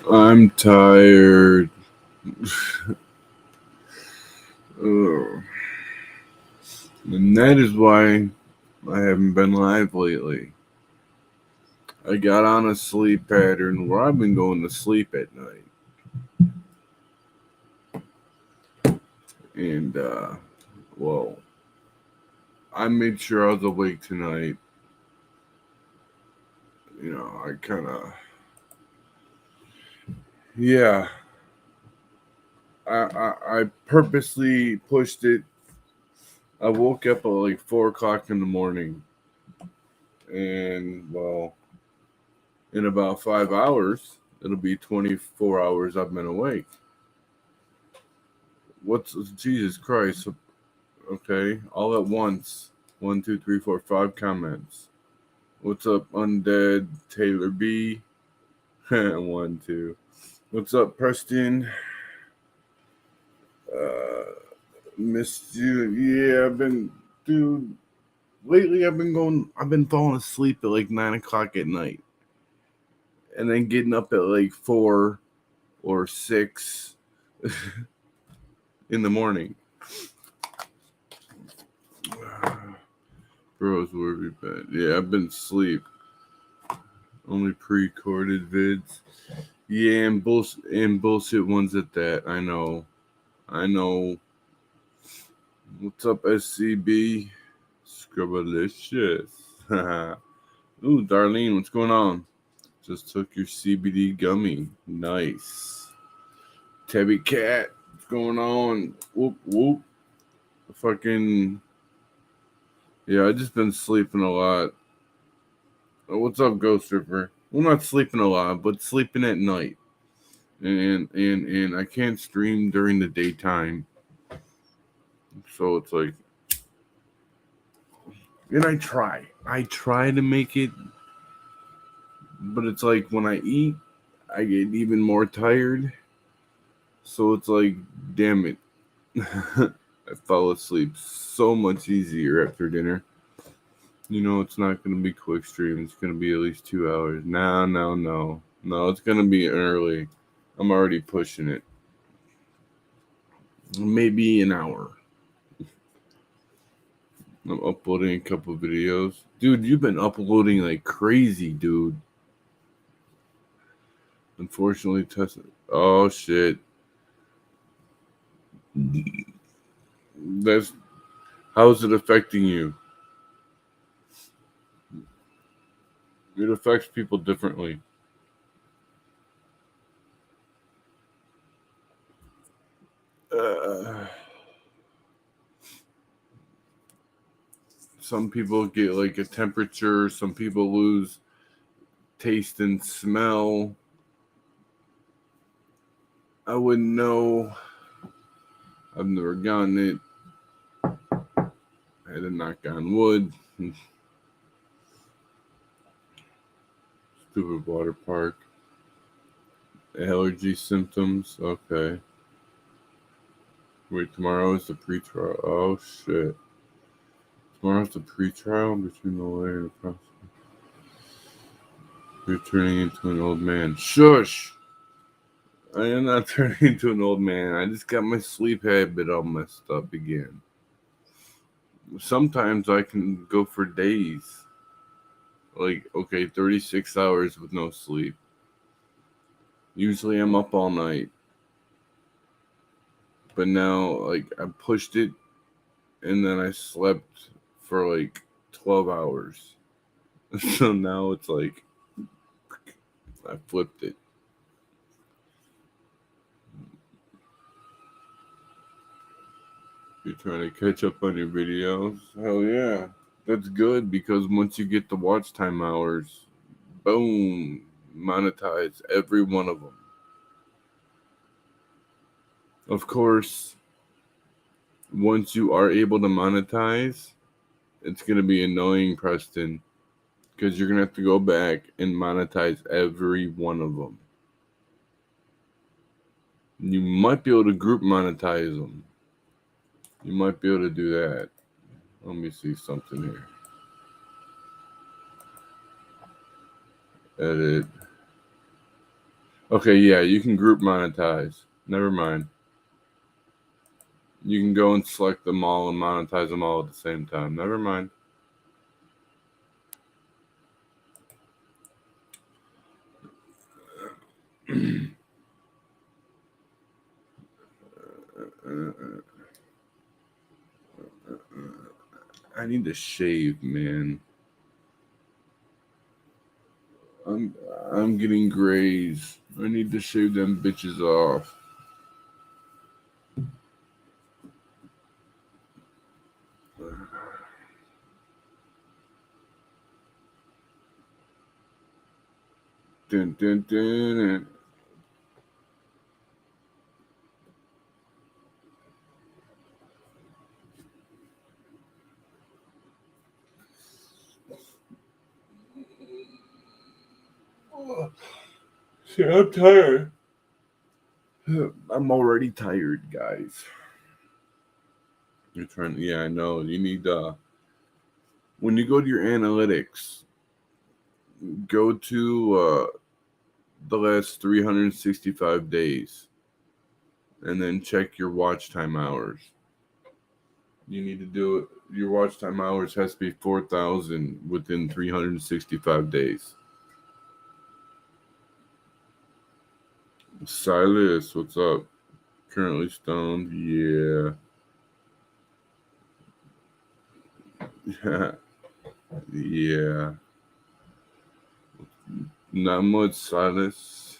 I'm tired. Ugh. And that is why I haven't been live lately. I got on a sleep pattern where I've been going to sleep at night. And, well, I made sure I was awake tonight. I kind of, yeah, I purposely pushed it. I woke up at like 4 o'clock in the morning. And, well, in about 5 hours, it'll be 24 hours I've been awake. What's Jesus Christ? Okay, all at once. One, two, three, four, five comments. What's up, Undead Taylor B? One, two. What's up, Preston? Missed you. Yeah, dude. Lately, I've been falling asleep at like 9 o'clock at night, and then getting up at like 4 or 6 in the morning. Bros, where have you been? Yeah, I've been asleep. Only pre-recorded vids. Yeah, and bullshit ones at that. I know. I know. What's up, SCB? Scrubbalicious. Ooh, Darlene, what's going on? Just took your CBD gummy. Nice. Tabby Cat, what's going on? Whoop, whoop. Fucking. Yeah, I just been sleeping a lot. What's up, Ghost Ripper? Well, not sleeping a lot, but sleeping at night. And I can't stream during the daytime. So it's like, and I try to make it, but it's like when I eat, I get even more tired. So it's like, damn it. I fall asleep so much easier after dinner. It's not going to be quick stream. It's going to be at least 2 hours. No, no, no. No, it's going to be early. I'm already pushing it. Maybe an hour. I'm uploading a couple videos. Dude, you've been uploading like crazy, dude. Unfortunately, tested. Oh, shit. That's How's it affecting you? It affects people differently. Uh, some people get like a temperature. Some people lose taste and smell. I wouldn't know. I've never gotten it. I had to knock on wood. Stupid water park. Allergy symptoms. Okay. Wait, tomorrow is the pre-trial. Oh shit. Tomorrow's the pre-trial between the lawyer and the prosecutor. You're turning into an old man. Shush! I am not turning into an old man. I just got my sleep habit all messed up again. Sometimes I can go for days. Like, okay, 36 hours with no sleep. Usually I'm up all night. But now, like, I pushed it and then I slept for like 12 hours. So now it's like, I flipped it. You're trying to catch up on your videos? Hell yeah. That's good because once you get the watch time hours, boom, monetize every one of them. Of course, once you are able to monetize, it's going to be annoying, Preston, because you're going to have to go back and monetize every one of them. You might be able to group monetize them. You might be able to do that. Let me see something here. Edit. Okay, yeah, you can group monetize. Never mind. You can go and select them all and monetize them all at the same time. Never mind. I need to shave, man. I'm I'm getting grays. I need to shave them bitches off. Dun, dun, dun, dun. See, I'm tired. I'm already tired, guys. You're trying. Yeah, I know. You need when you go to your analytics, go to the last 365 days, and then check your watch time hours. You need to do it. Your watch time hours has to be 4,000 within 365 days. Silas, what's up? Currently stoned. Yeah. Yeah. Not much, Silas.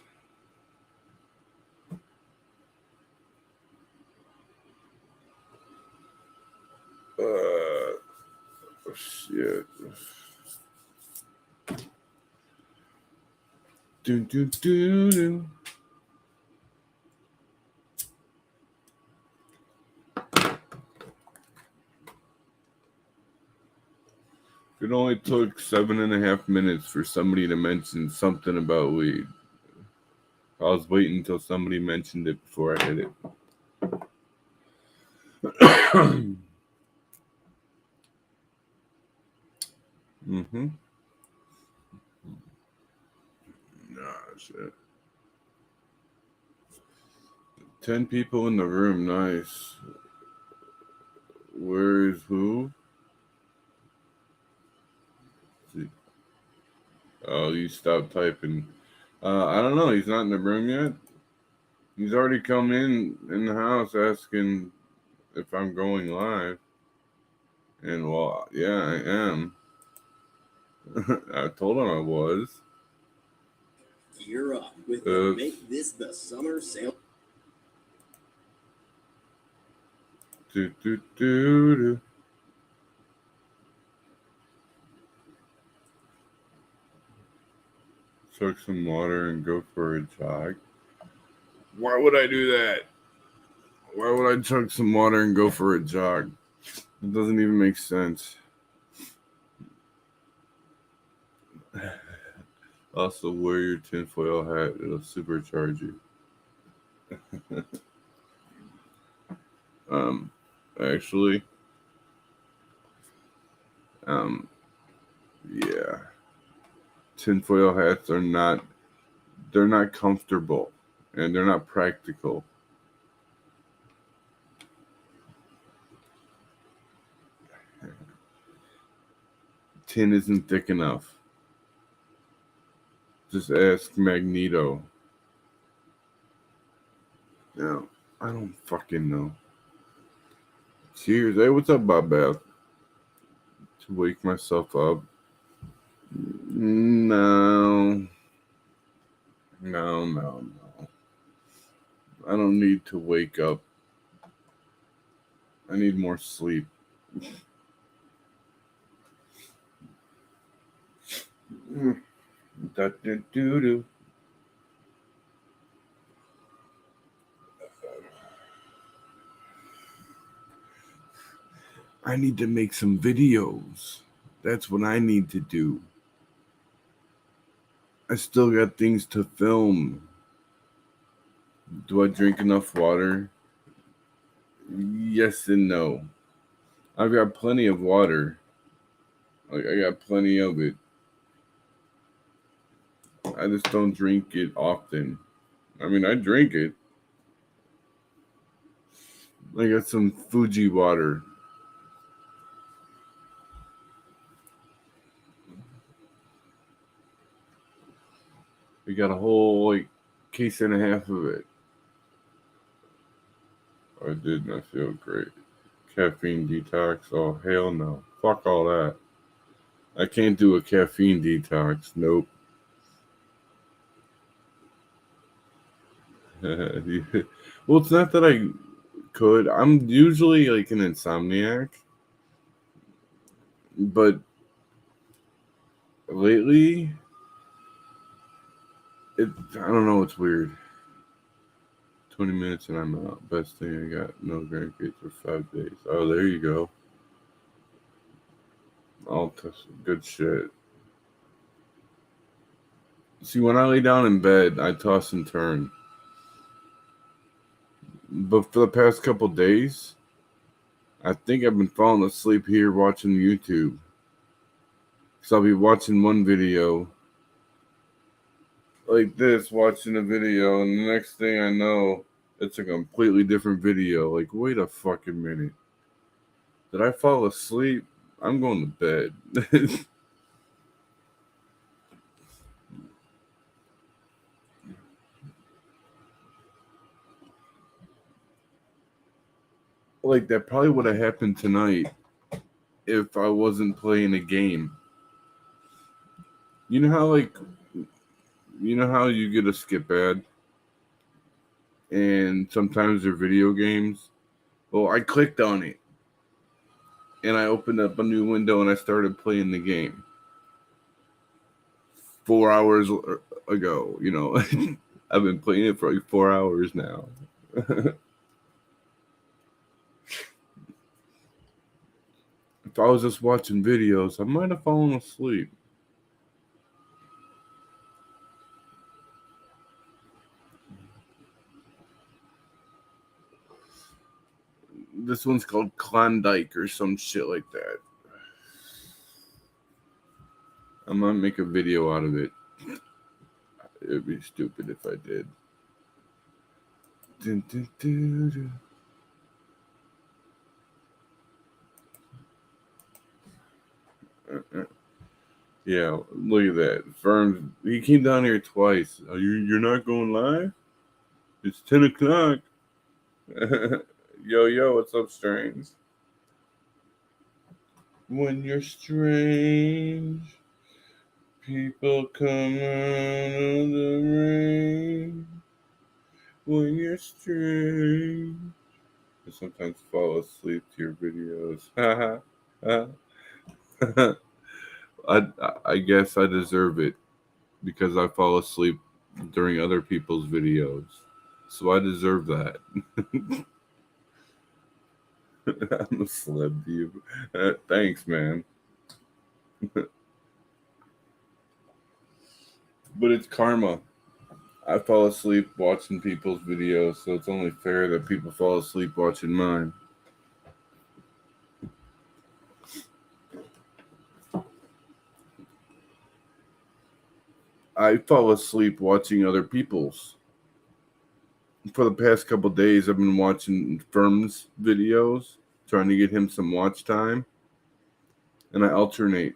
Shit. Do do do do. It only took 7.5 minutes for somebody to mention something about weed. I was waiting until somebody mentioned it before I hit it. Mm-hmm. Nah, shit. 10 people in the room. Nice. Where is who? Oh, you stopped typing. I don't know. He's not in the room yet. He's already come in the house asking if I'm going live. And well, yeah, I am. I told him I was. Gear up with the Make This the Summer sale. Do, do, do, do. Chug some water and go for a jog. Why would I do that? Why would I chug some water and go for a jog? It doesn't even make sense. Also, wear your tinfoil hat. It'll supercharge you. Actually, yeah. Tinfoil hats are not, they're not comfortable and they're not practical. Tin isn't thick enough. Just ask Magneto. No, I don't fucking know. Cheers. Hey, what's up, Bob Bath? To wake myself up. No. No, no, no. I don't need to wake up. I need more sleep. Da-da-doo-doo. I need to make some videos. That's what I need to do. I still got things to film. Do I drink enough water? Yes and no. I've got plenty of water. Like, I got plenty of it. I just don't drink it often. I mean, I drink it. I got some Fuji water. We got a whole case and a half of it. I did not feel great. Caffeine detox? Oh, hell no. Fuck all that. I can't do a caffeine detox. Nope. Well, it's not that I could. I'm usually an insomniac. But lately, I don't know, it's weird. 20 minutes and I'm out. Best thing I got. No grandkids for 5 days. Oh, there you go. All good shit. See, when I lay down in bed, I toss and turn. But for the past couple days, I think I've been falling asleep here watching YouTube. So I'll be watching one video like this, watching a video, and the next thing I know, it's a completely different video. Like, wait a fucking minute. Did I fall asleep? I'm going to bed. Like, that probably would have happened tonight if I wasn't playing a game. You know how you get a skip ad? And sometimes they're video games? Well, I clicked on it. And I opened up a new window and I started playing the game. 4 hours ago, I've been playing it for 4 hours now. If I was just watching videos, I might have fallen asleep. This one's called Klondike or some shit like that. I might make a video out of it. It'd be stupid if I did. Dun, dun, dun, dun. Yeah, look at that. Firm. He came down here twice. You're not going live? It's 10 o'clock. Yo, what's up, Strange? When you're strange, people come out of the rain. When you're strange, I sometimes fall asleep to your videos. I guess I deserve it because I fall asleep during other people's videos. So I deserve that. I'm a celeb to you. Thanks, man. But it's karma. I fall asleep watching people's videos, so it's only fair that people fall asleep watching mine. I fall asleep watching other people's. For the past couple days, I've been watching Firm's videos, trying to get him some watch time, and I alternate.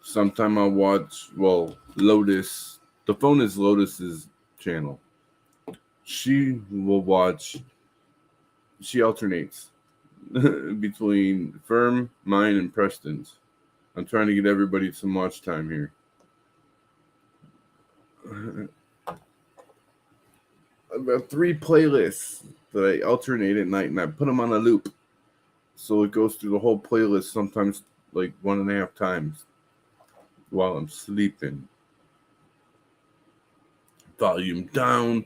Sometime I'll watch, Lotus. The phone is Lotus's channel. She will watch. She alternates between Firm, mine, and Preston's. I'm trying to get everybody some watch time here. I've got 3 playlists that I alternate at night, and I put them on a loop. So it goes through the whole playlist, sometimes like 1.5 times while I'm sleeping. Volume down,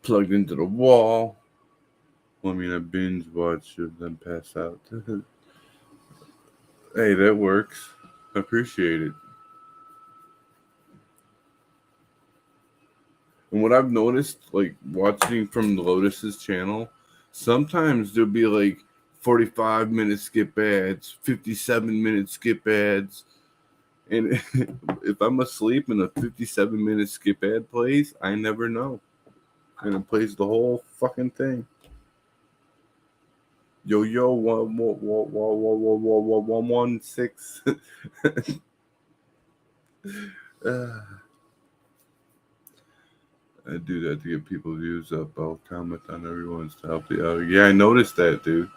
plugged into the wall. Well, I mean, I binge watch and then pass out. Hey, that works. I appreciate it. And what I've noticed, watching from Lotus's channel, sometimes there'll be 45-minute skip ads, 57-minute skip ads. And if I'm asleep and a 57-minute skip ad plays, I never know. and it plays the whole fucking thing. Yo, 116. I do that to get people views up. I'll comment on everyone's to help you out. Yeah, I noticed that, dude.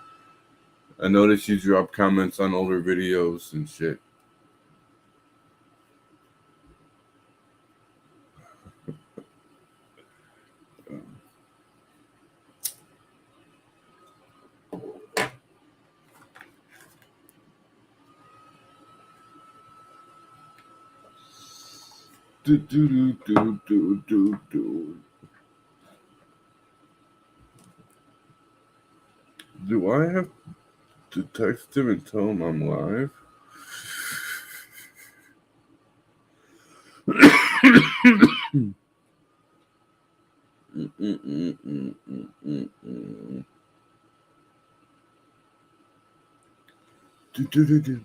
I noticed you drop comments on older videos and shit. Do I have to text him and tell him I'm live?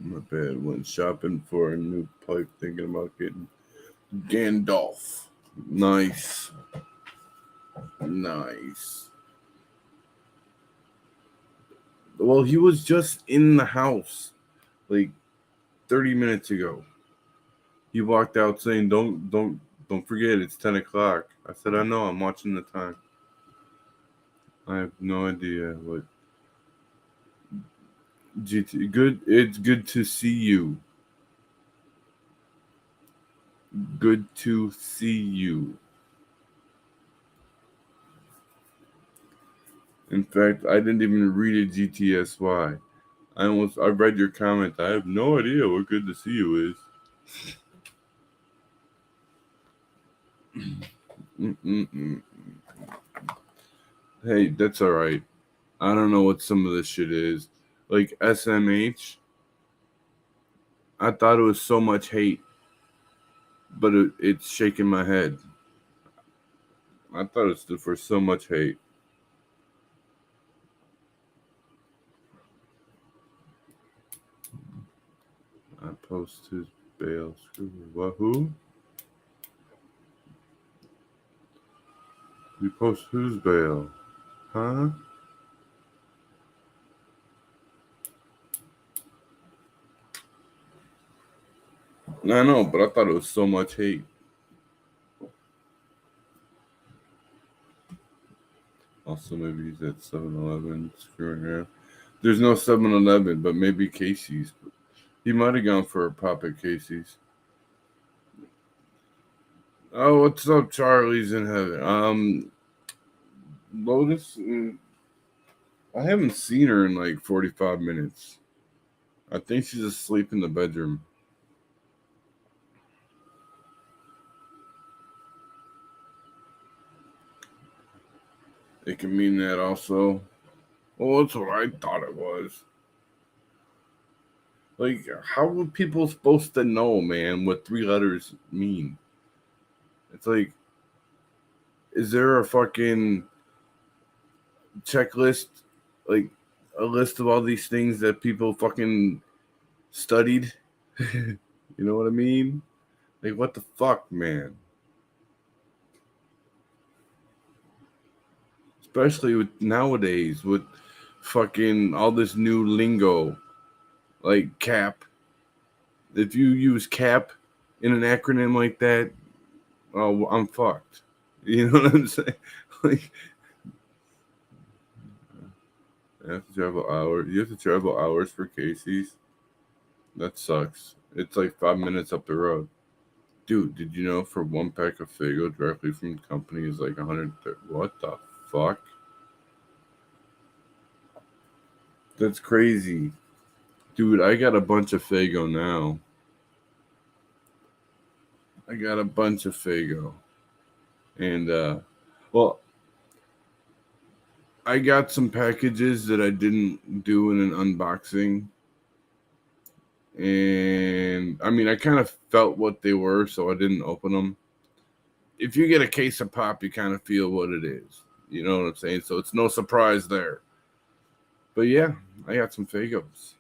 My bad. Went shopping for a new pipe, thinking about getting Gandalf. Nice. Well, he was just in the house like 30 minutes ago. He walked out saying, Don't forget, it's 10 o'clock. I said, I know, I'm watching the time. I have no idea what GT. Good. It's good to see you. Good to see you. In fact, I didn't even read a GTSY. I read your comment. I have no idea what good to see you is. Hey, that's all right. I don't know what some of this shit is. Like SMH, I thought it was so much hate, but it's shaking my head. I thought it stood for so much hate. I post his bail. What? Who? You post whose bail? Huh? I know, but I thought it was so much hate. Also, maybe he's at 7-Eleven screwing around. There's no 7-Eleven, but maybe Casey's. He might have gone for a pop at Casey's. Oh, what's up, Charlie's in heaven? Lotus, I haven't seen her in like 45 minutes. I think she's asleep in the bedroom. It can mean that also. Well, that's what I thought it was. Like, how are people supposed to know, man, what 3 letters mean? It's like, is there a fucking checklist, like a list of all these things that people fucking studied? You know what I mean? Like, what the fuck, man? Especially with nowadays, with fucking all this new lingo, like CAP. If you use CAP in an acronym like that, oh, I'm fucked. You know what I'm saying? Like, you have to travel hours. You have to travel hours for Casey's. That sucks. It's like 5 minutes up the road. Dude, did you know for 1 pack of Fago directly from the company is like 130? What the fuck? That's crazy. Dude, I got a bunch of Fago now. And, well, I got some packages that I didn't do in an unboxing. And, I mean, I kind of felt what they were, so I didn't open them. If you get a case of pop, you kind of feel what it is. You know what I'm saying? So it's no surprise there. But yeah, I got some Fagos.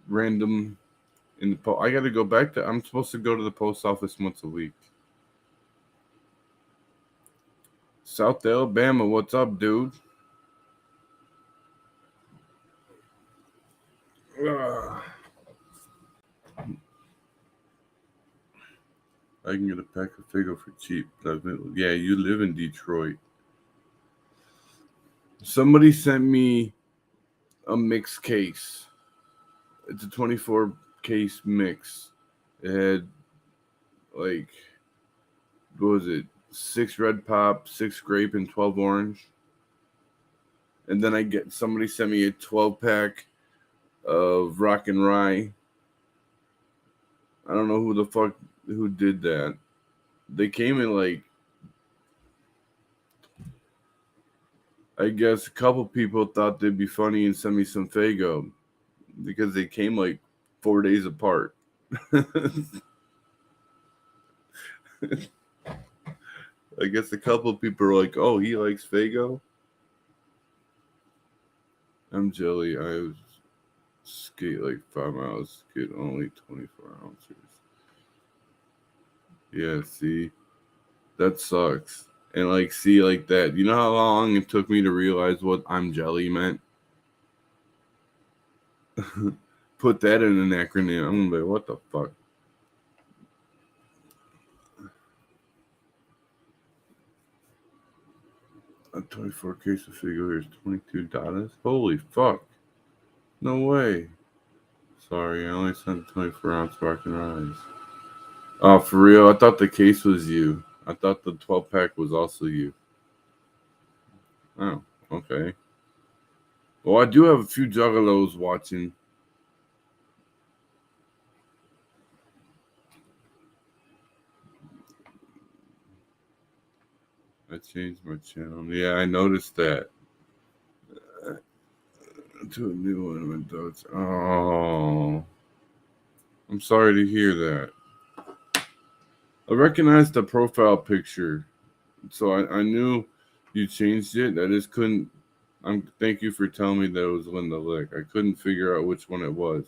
Random in the post. I got to go back to. I'm supposed to go to the post office once a week. South Alabama, what's up, dude? I can get a pack of Fago for cheap. Yeah, you live in Detroit. Somebody sent me a mix case. It's a 24 case mix. It had like, what was it? 6 red pop, 6 grape, and 12 orange. And then somebody sent me a 12 pack of rock and rye. I don't know who did that. They came in like, I guess a couple people thought they'd be funny and send me some Fago because they came like 4 days apart. I guess a couple people are like, "Oh, he likes Fago." I'm jelly. I skate like 5 miles, get only 24 ounces. Yeah, see, that sucks. And like, see, like that. You know how long it took me to realize what I'm jelly meant? Put that in an acronym. I'm gonna be like, what the fuck? A 24 case of Fago is $22. Holy fuck! No way. Sorry, I only sent 24 ounce rock and rise. Oh, for real? I thought the case was you. I thought the 12 pack was also you. Oh, okay. Well, I do have a few juggalos watching. I changed my channel. Yeah, I noticed that. To a new one of my dogs. Oh, I'm sorry to hear that. I recognized the profile picture, so I knew you changed it. I just couldn't. Thank you for telling me that it was Linda Lick. I couldn't figure out which one it was.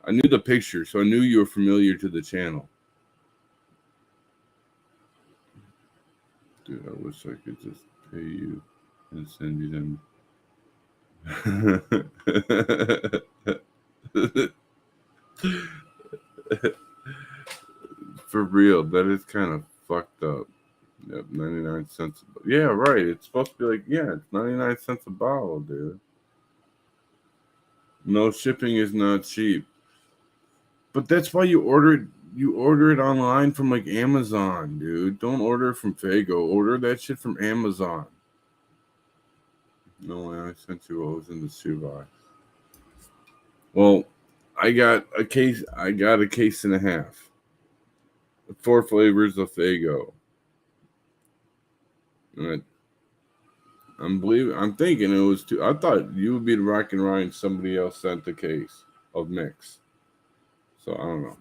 I knew the picture, so I knew you were familiar to the channel. Dude, I wish I could just pay you and send you them. For real, that is kind of fucked up. Yep, 99 cents. Yeah, right. It's supposed to be like, yeah, it's 99 cents a bottle, dude. No, shipping is not cheap. But that's why you order it online from like Amazon, dude. Don't order it from Fago. Order that shit from Amazon. No way, I sent you what was in the shoebox. Well, I got a case and a half. 4 flavors of Fago. I'm thinking it was 2. I thought you would be the Rock and Ryan. Somebody else sent the case of mix. So I don't know.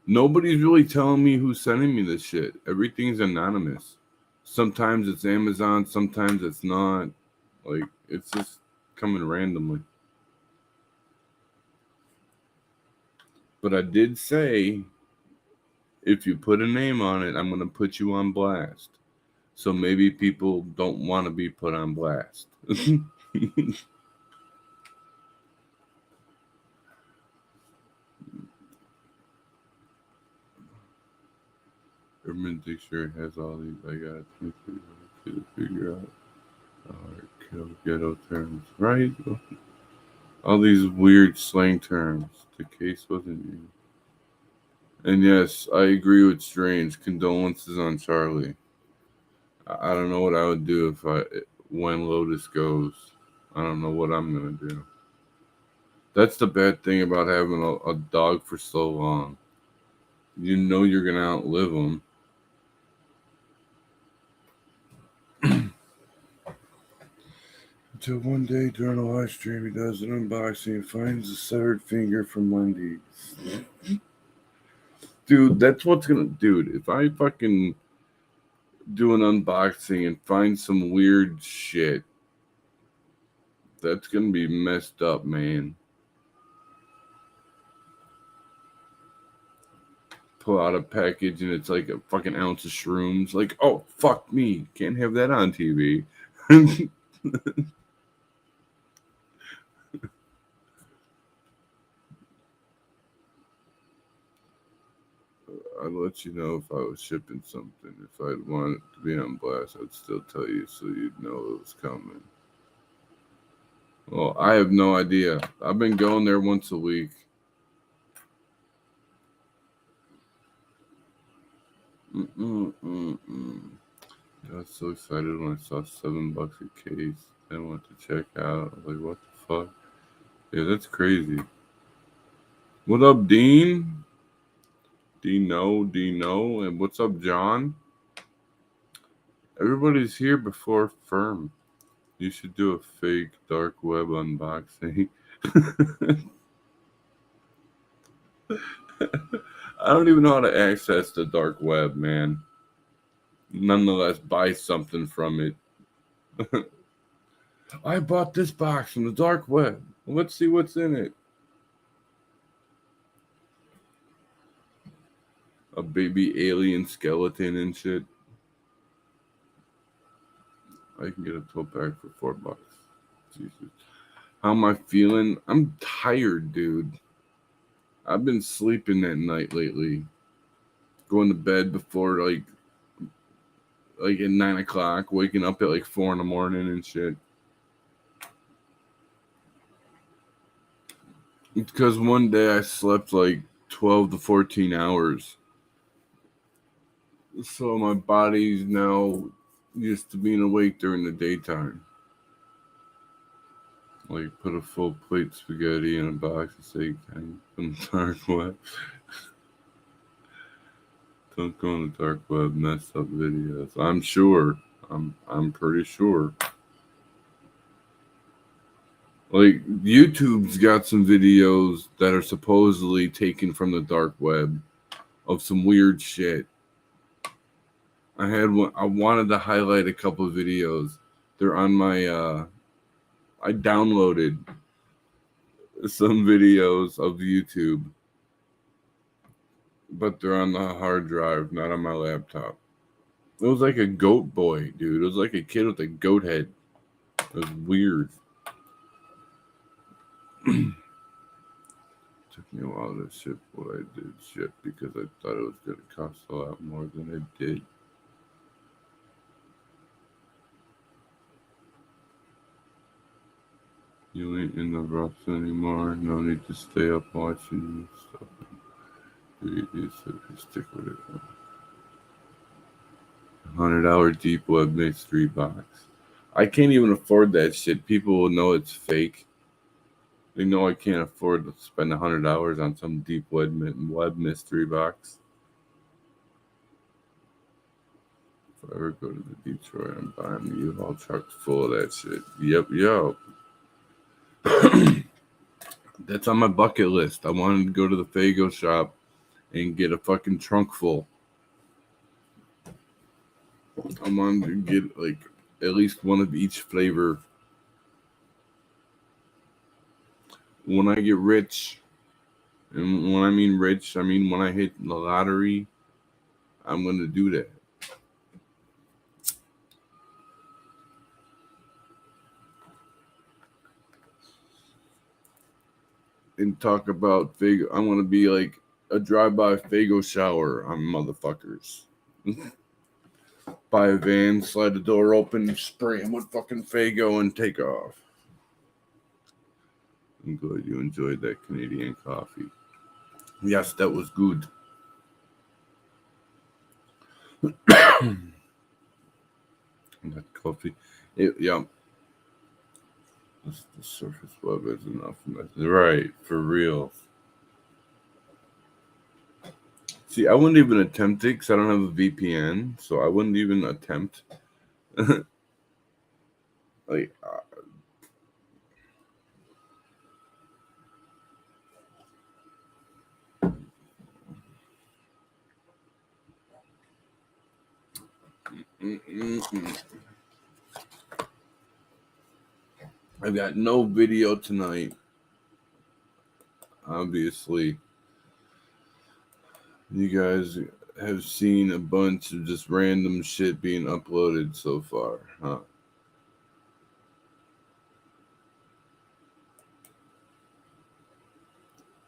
Nobody's really telling me who's sending me this shit. Everything's anonymous. Sometimes it's Amazon, sometimes it's not. Like, it's just coming randomly. But I did say, if you put a name on it, I'm going to put you on blast. So maybe people don't want to be put on blast. Urban Dictionary has all these. I got to figure out ghetto terms, right? All these weird slang terms. The case wasn't you. And yes, I agree with Strange. Condolences on Charlie. I don't know what I would do when Lotus goes. I don't know what I'm gonna do. That's the bad thing about having a dog for so long. You know you're gonna outlive them. Until one day during a live stream, he does an unboxing and finds a severed finger from Wendy's. Dude, that's what's gonna. Dude, if I fucking do an unboxing and find some weird shit, that's gonna be messed up, man. pull out a package and it's like a fucking ounce of shrooms. Like, oh, fuck me. Can't have that on TV. I'd let you know if I was shipping something. If I'd want it to be on blast, I'd still tell you so you'd know it was coming. Well, I have no idea. I've been going there once a week. I was so excited when I saw $7 a case. I went to check out. I was like, what the fuck? Yeah, that's crazy. What up, Dean? Dino, and what's up, John? Everybody's here before Firm. You should do a fake dark web unboxing. I don't even know how to access the dark web, man. Nonetheless, buy something from it. I bought this box from the dark web. Let's see what's in it. A baby alien skeleton and shit. I can get a tote bag for $4. Jesus. How am I feeling? I'm tired, dude. I've been sleeping at night lately. Going to bed before like at 9 o'clock, waking up at like 4 in the morning and shit. Because one day I slept like 12 to 14 hours. So my body's now used to being awake during the daytime. Like put a full plate spaghetti in a box of steak from the dark web. Don't go on the dark web, messed up videos. I'm sure. I'm pretty sure. Like YouTube's got some videos that are supposedly taken from the dark web of some weird shit. I had one. I wanted to highlight a couple of videos. They're on my. I downloaded some videos of YouTube, but they're on the hard drive, not on my laptop. It was like a goat boy, dude. It was like a kid with a goat head. It was weird. Took me a while to ship what I did ship because I thought it was going to cost a lot more than it did. You ain't in the roughs anymore. No need to stay up watching stuff. You stick with it. $100 deep web makes $3. I can't even afford that shit. People will know it's fake. They know I can't afford to spend $100 on some deep web mystery box. If I ever go to the Detroit, I'm buying the U-Haul truck full of that shit. Yep, yo. That's on my bucket list. I wanted to go to the Fago shop and get a fucking trunk full. I wanted to get like at least one of each flavor. When I get rich, and when I mean rich, I mean when I hit the lottery, I'm going to do that. And talk about Fago. I want to be like a drive-by Fago shower on motherfuckers. Buy a van, slide the door open, spray them with fucking Fago, and take off. I'm glad you enjoyed that Canadian coffee. Yes, that was good. That coffee. Yeah. The surface web is enough. Right, for real. See, I wouldn't even attempt it because I don't have a VPN, so I wouldn't even attempt. Like, I've got no video tonight, obviously. You guys have seen a bunch of just random shit being uploaded so far, huh?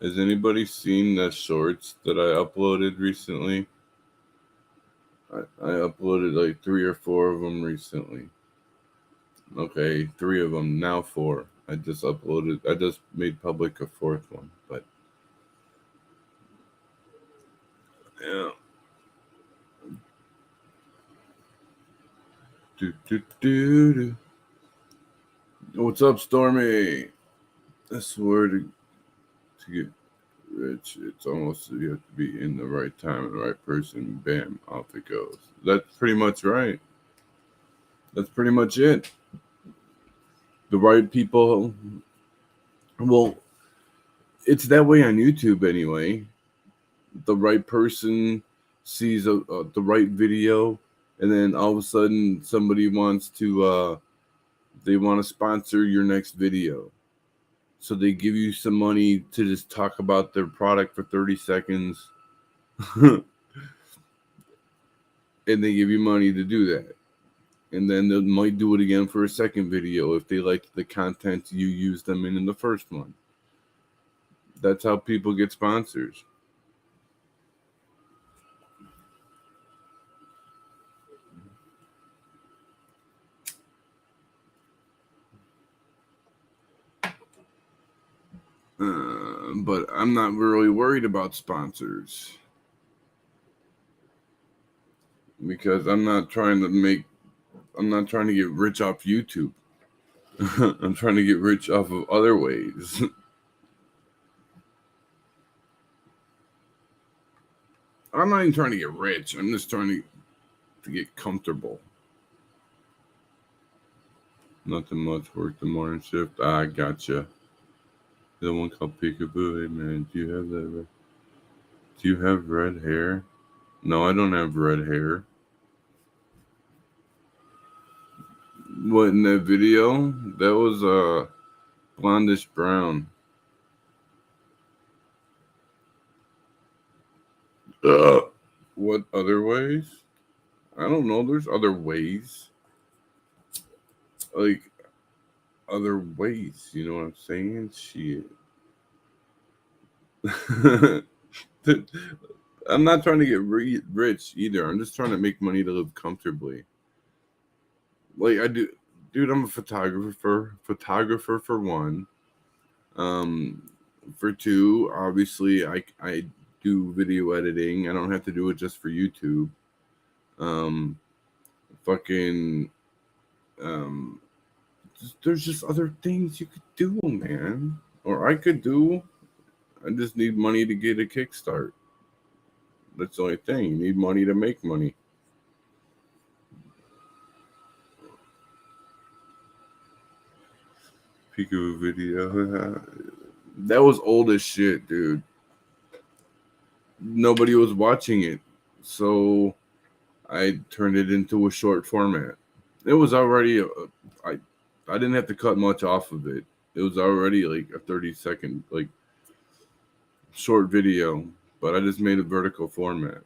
Has anybody seen the shorts that I uploaded recently? I uploaded like 3 or 4 of them recently. Okay, 3 of them, now 4. I just made public a 4th one, but yeah. Do. What's up, Stormy? I swear to get rich, it's almost you have to be in the right time and the right person. Bam, off it goes. That's pretty much right. That's pretty much it. The right people. Well, it's that way on YouTube anyway. The right person sees the right video, and then all of a sudden somebody wants to they want to sponsor your next video. So they give you some money to just talk about their product for 30 seconds. And they give you money to do that. And then they might do it again for a second video if they like the content you used them in the first one. That's how people get sponsors. But I'm not really worried about sponsors because I'm not trying to get rich off YouTube. I'm trying to get rich off of other ways. I'm not even trying to get rich. I'm just trying to get comfortable. Nothing much. Work the morning shift. I gotcha. The one called Peekaboo. Hey man, do you have red hair? No, I don't have red hair. What, in that video? That was blondish brown. What other ways? I don't know. There's other ways. Like other ways. You know what I'm saying? Shit. I'm not trying to get rich either. I'm just trying to make money to live comfortably. Like I do, dude. I'm a photographer. Photographer for one. For two, obviously, I do video editing. I don't have to do it just for YouTube. Fucking. There's just other things you could do, man. Or I could do. I just need money to get a kickstart. That's the only thing. You need money to make money. Peekaboo video. That was old as shit, dude. Nobody was watching it. So I turned it into a short format. It was already I didn't have to cut much off of it. It was already like a 30-second like short video, but I just made a vertical format.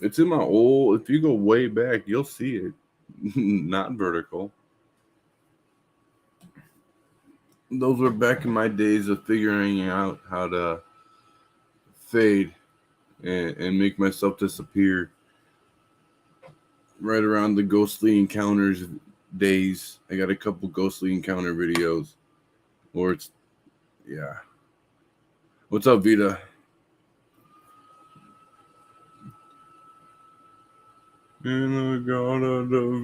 It's in my old, if you go way back, you'll see it. Not vertical. Those were back in my days of figuring out how to fade and make myself disappear. Right around the ghostly encounters days, I got a couple ghostly encounter videos. Or it's, yeah. What's up, Vita? In the garden of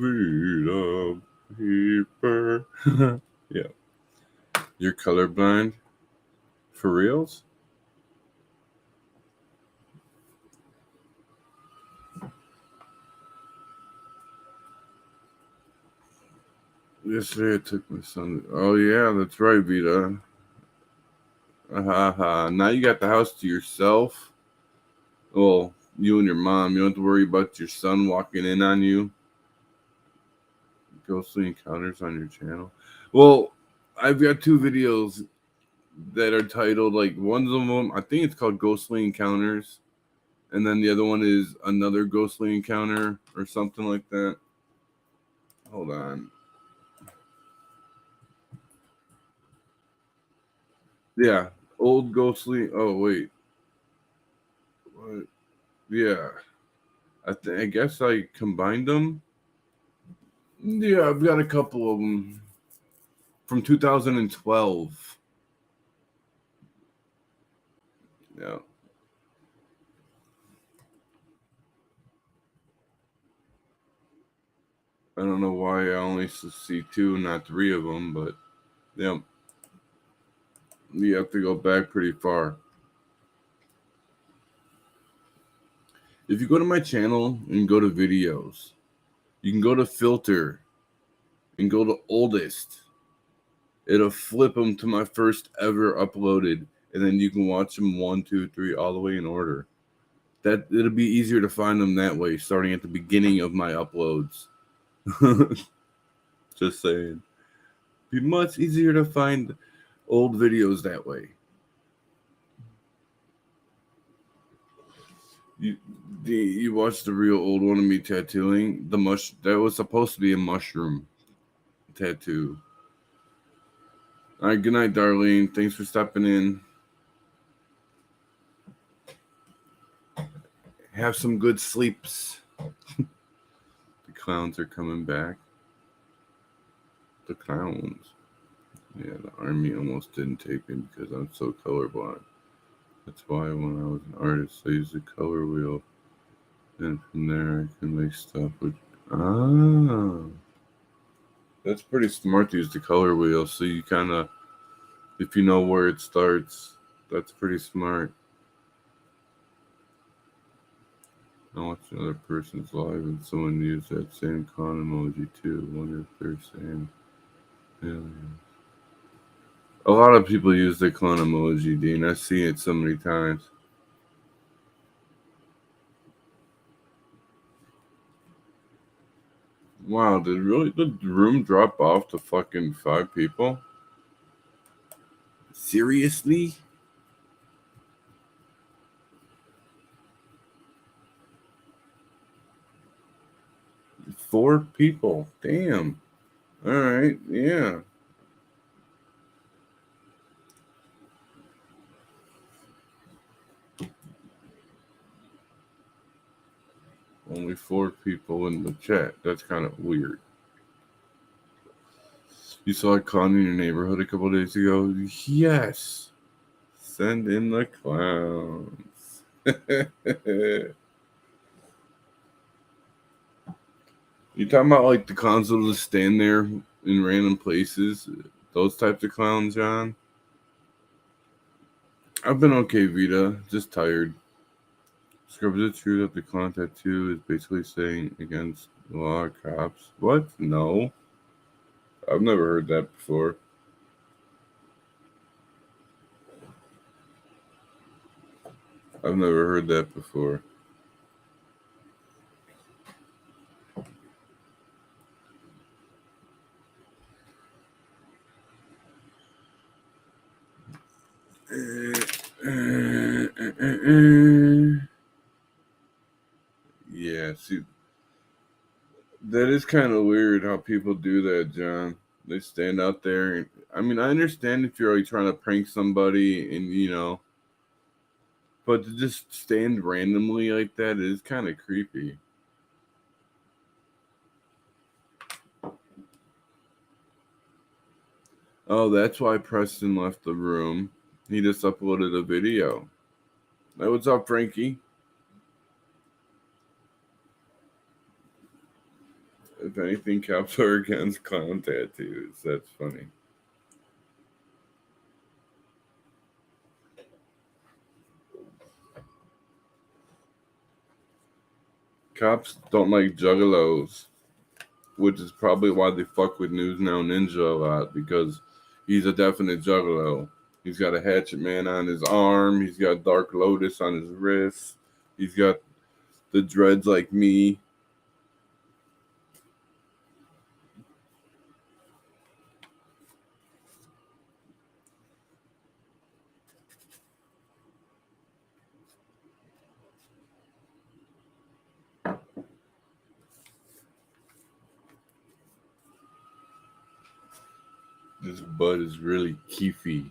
Vita paper. Yeah. You're colorblind? For reals? Yesterday I took my son. Oh yeah, that's right, Vita. Now you got the house to yourself. Well, you and your mom. You don't have to worry about your son walking in on you. Ghostly encounters on your channel. Well, I've got 2 videos that are titled, like, one of them, I think it's called Ghostly Encounters, and then the other one is Another Ghostly Encounter or something like that. Hold on. Yeah, Old Ghostly. Oh wait, what? Yeah, I guess I combined them. Yeah, I've got a couple of them from 2012. Yeah. I don't know why I only see two, not three of them, but yeah, you have to go back pretty far. If you go to my channel and go to videos, you can go to filter and go to oldest. It'll flip them to my first ever uploaded, and then you can watch them 1, 2, 3, all the way in order. That it'll be easier to find them that way, starting at the beginning of my uploads. Just saying. Be much easier to find old videos that way. You watched the real old one of me tattooing that was supposed to be a mushroom tattoo. All right, good night, Darlene. Thanks for stopping in. Have some good sleeps. The clowns are coming back. The clowns. Yeah, the army almost didn't take me because I'm so colorblind. That's why when I was an artist, I used the color wheel. And from there, I can make stuff with. That's pretty smart to use the color wheel. So you kind of, if you know where it starts, that's pretty smart. I watched another person's live and someone used that same clown emoji too. Wonder if they're saying aliens. A lot of people use the clown emoji, Dean. I see it so many times. Wow, did the room drop off to fucking 5 people? Seriously? Four people. Damn. All right. Yeah. Only 4 people in the chat. That's kind of weird. You saw a clown in your neighborhood a couple days ago? Yes. Send in the clowns. You talking about like the clowns that'll just stand there in random places? Those types of clowns, John? I've been okay, Vita. Just tired. Scrub, is it true that the clown tattoo is basically saying against the law of cops? What? No. I've never heard that before. I've never heard that before. Yeah, see, that is kind of weird how people do that, John. They stand out there. And, I mean, I understand if you're like trying to prank somebody and, but to just stand randomly like that is kind of creepy. Oh, that's why Preston left the room. He just uploaded a video. Hey, what's up, Frankie? If anything, cops are against clown tattoos. That's funny. Cops don't like juggalos, which is probably why they fuck with News Now Ninja a lot, because he's a definite juggalo. He's got a hatchet man on his arm. He's got Dark Lotus on his wrist. He's got the dreads like me. This bud is really keefy.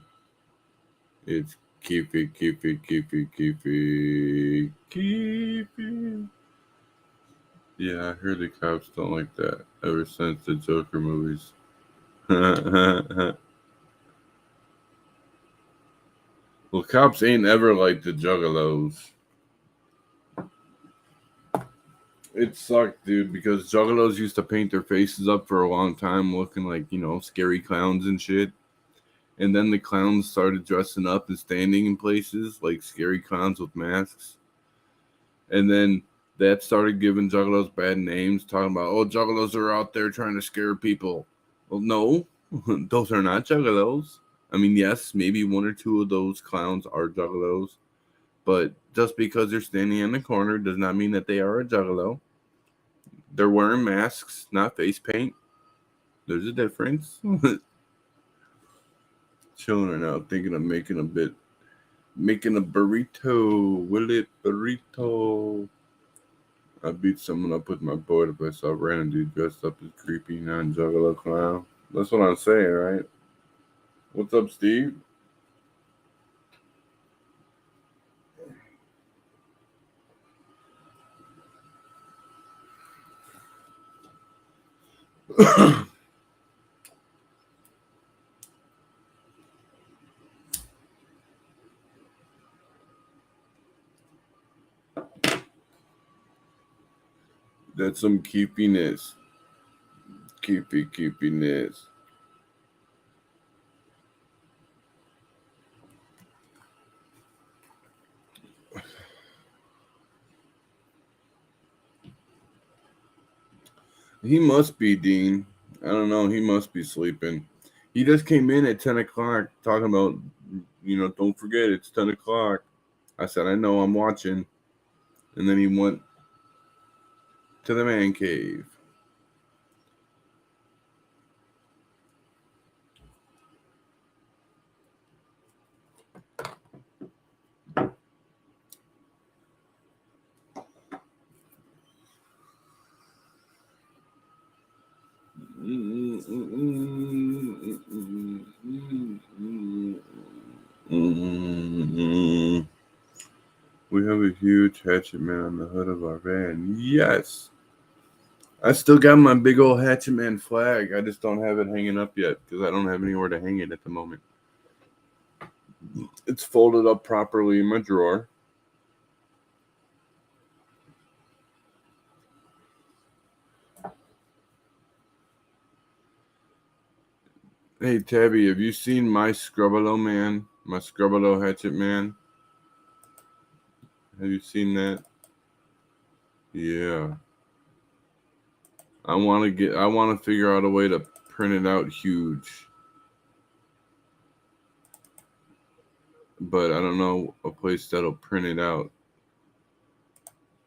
It's keefy. Yeah, I heard the cops don't like that ever since the Joker movies. Well, cops ain't ever like the Juggalos. It sucked, dude, because Juggalos used to paint their faces up for a long time looking like, scary clowns and shit. And then the clowns started dressing up and standing in places like scary clowns with masks. And then that started giving Juggalos bad names, talking about, oh, Juggalos are out there trying to scare people. Well, no, those are not Juggalos. I mean, yes, maybe one or two of those clowns are Juggalos, but just because they're standing in the corner does not mean that they are a Juggalo. They're wearing masks, not face paint. There's a difference. Chilling right now, thinking of making a burrito. Will it burrito? I beat someone up with my board if I saw a random dude dressed up as creepy non-Juggalo clown. That's what I'm saying, right? What's up, Steve? That's some keepiness. Keepiness. He must be, Dean. I don't know. He must be sleeping. He just came in at 10 o'clock talking about, don't forget, it's 10 o'clock. I said, I know, I'm watching. And then he went to the man cave. We have a huge hatchet man on the hood of our van. Yes. I still got my big old hatchet man flag. I just don't have it hanging up yet because I don't have anywhere to hang it at the moment. It's folded up properly in my drawer. Hey, Tabby, have you seen my Scrubbalo man? My Scrubbalo hatchet man? Have you seen that? Yeah. I want to figure out a way to print it out huge. But I don't know a place that'll print it out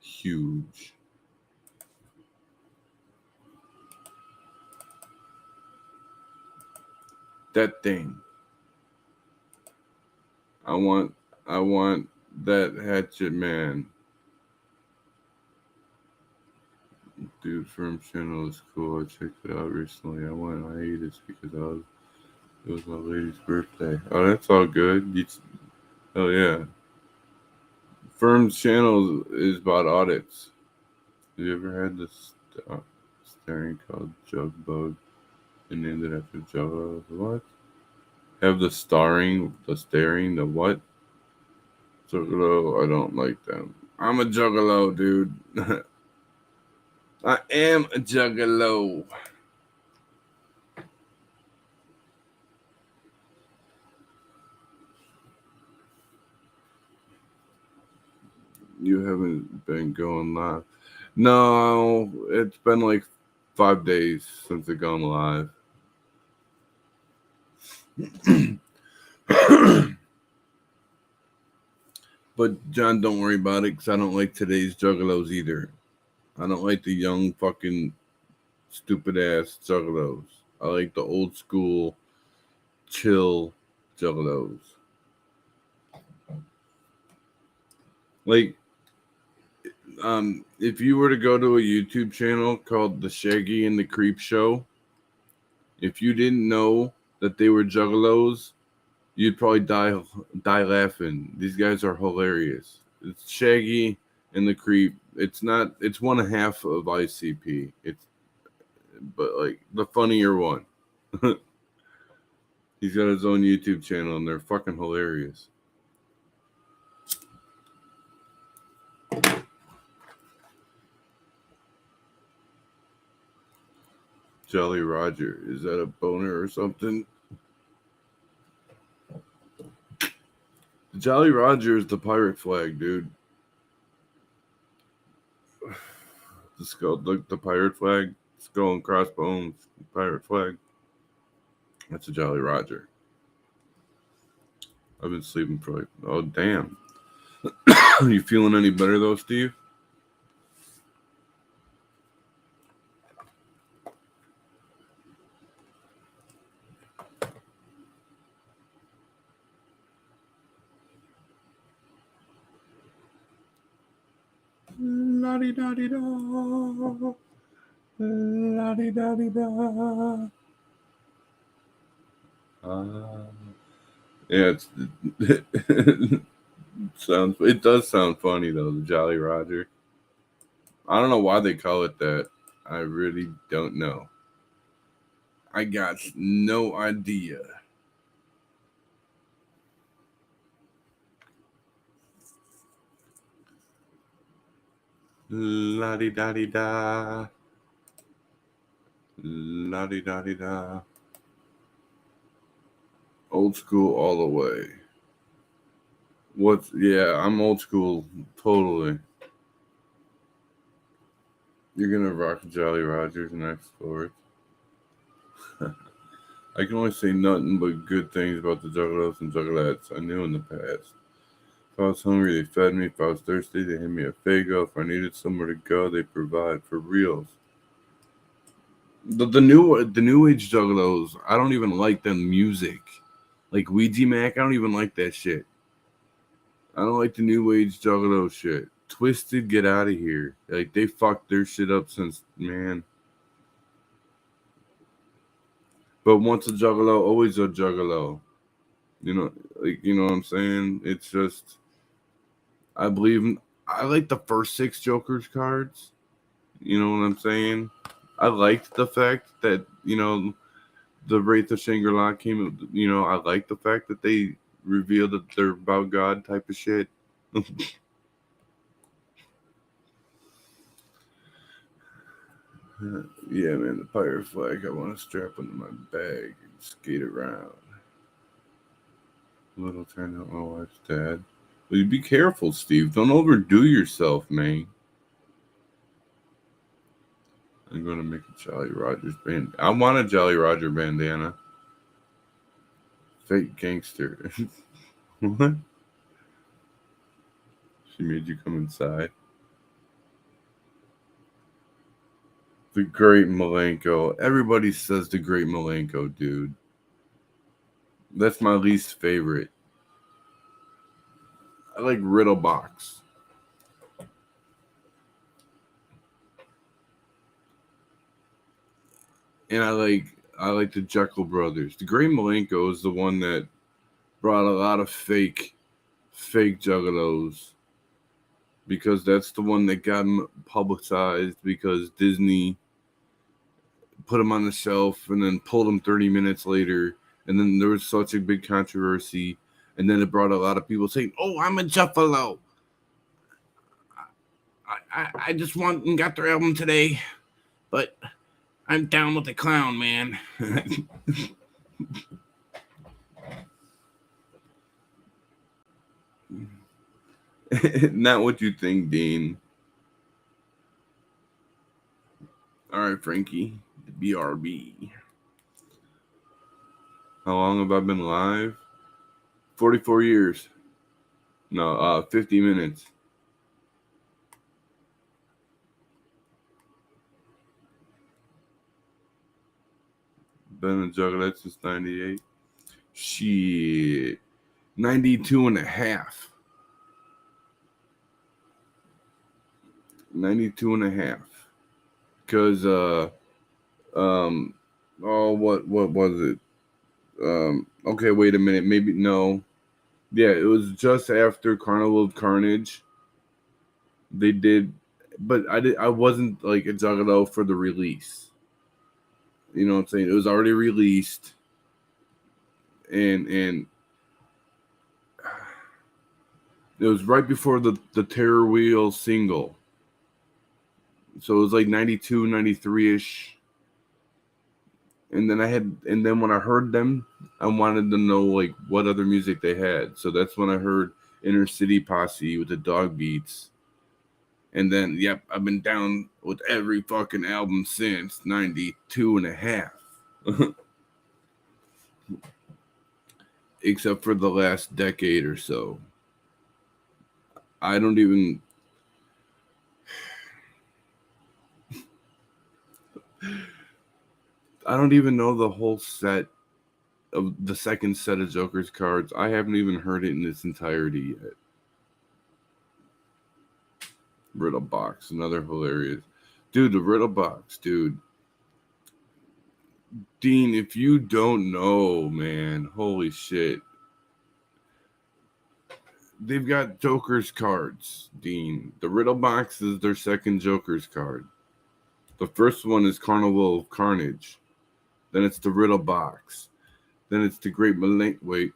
huge. That thing. I want that hatchet man. Dude from channel is cool. I checked it out recently. I went on hiatus because it was my lady's birthday. Oh, that's all good. Oh yeah. Firm's channel is about audits. Have you ever had this staring called Jug Bug and named it after Jugga? What? Have the staring, the what? Juggalo, I don't like them. I'm a Juggalo, dude. I am a Juggalo. You haven't been going live. No, it's been like 5 days since I've gone live. But John, don't worry about it because I don't like today's Juggalos either. I don't like the young fucking stupid ass Juggalos. I like the old school chill Juggalos. Like, if you were to go to a YouTube channel called The Shaggy and the Creep Show, if you didn't know that they were juggalos, you'd probably die laughing. These guys are hilarious. It's Shaggy and the Creep. It's not. It's 1/2 of ICP. But like the funnier one. He's got his own YouTube channel, and they're fucking hilarious. Jolly Roger, is that a boner or something? Jolly Roger is the pirate flag, dude. The skull, the pirate flag, skull and crossbones, pirate flag. That's a Jolly Roger. I've been sleeping for like, oh damn. You feeling any better though, Steve? La-di-da-di-da. La-di-da-di-da. Yeah, it does sound funny though, the Jolly Roger. I don't know why they call it that. I really don't know. I got no idea. La-di-da-di-da. La-di-da-di-da. Old school all the way. Yeah, I'm old school, totally. You're gonna rock Jolly Rogers next forward. I can only say nothing but good things about the Juggalos and Juggalettes I knew in the past. If I was hungry, they fed me. If I was thirsty, they handed me a Faygo. If I needed somewhere to go, they provide for reals. The new age Juggalos, I don't even like them music. Like Ouija Mac, I don't even like that shit. I don't like the new age Juggalo shit. Twisted, get out of here. Like they fucked their shit up since man. But once a Juggalo, always a Juggalo. You know, like you know what I'm saying? It's just I like the first 6 Joker's cards. You know what I'm saying? I liked the fact that, you know, the Wraith of Shangri-La came, you know, I like the fact that they revealed that they're about God type of shit. Yeah, man, the pirate flag, I want to strap into my bag and skate around. Little turned out my wife's dad. Well, you be careful, Steve. Don't overdo yourself, man. I'm going to make a Jolly Rogers band. I want a Jolly Roger bandana. Fake gangster. What? She made you come inside. The Great Malenko. Everybody says the Great Malenko, dude. That's my least favorite. I like Riddlebox. And I like the Jekyll brothers. The Great Malenko is the one that brought a lot of fake juggalos, because that's the one that got him publicized, because Disney put him on the shelf and then pulled him 30 minutes later, and then there was such a big controversy, and then it brought a lot of people saying, "Oh, I'm a Juffalo. I just went and got their album today, but I'm down with the clown, man." Not what you think, Dean. All right, Frankie. BRB. How long have I been live? 44 years. No, 50 minutes. Been a Juggalette since 98. Shit. 92 and a half. 92 and a half. Because, what was it? Okay, wait a minute. Maybe no. Yeah, it was just after Carnival of Carnage. They did, but I wasn't like a Juggalo for the release. You know what I'm saying? It was already released, and it was right before the Terror Wheel single. So it was like 92, 93-ish. And then when I heard them, I wanted to know like what other music they had. So that's when I heard Inner City Posse with the Dog Beats. And then, yep, I've been down with every fucking album since 92 and a half. Except for the last decade or so. I don't even... I don't even know the whole set of the second set of Joker's cards. I haven't even heard it in its entirety yet. Riddle Box, another hilarious. Dude, the Riddle Box, dude. Dean, if you don't know, man, holy shit. They've got Joker's cards, Dean. The Riddle Box is their second Joker's card. The first one is Carnival of Carnage. Then it's the Riddle Box. Then it's the Great Malenko. Wait.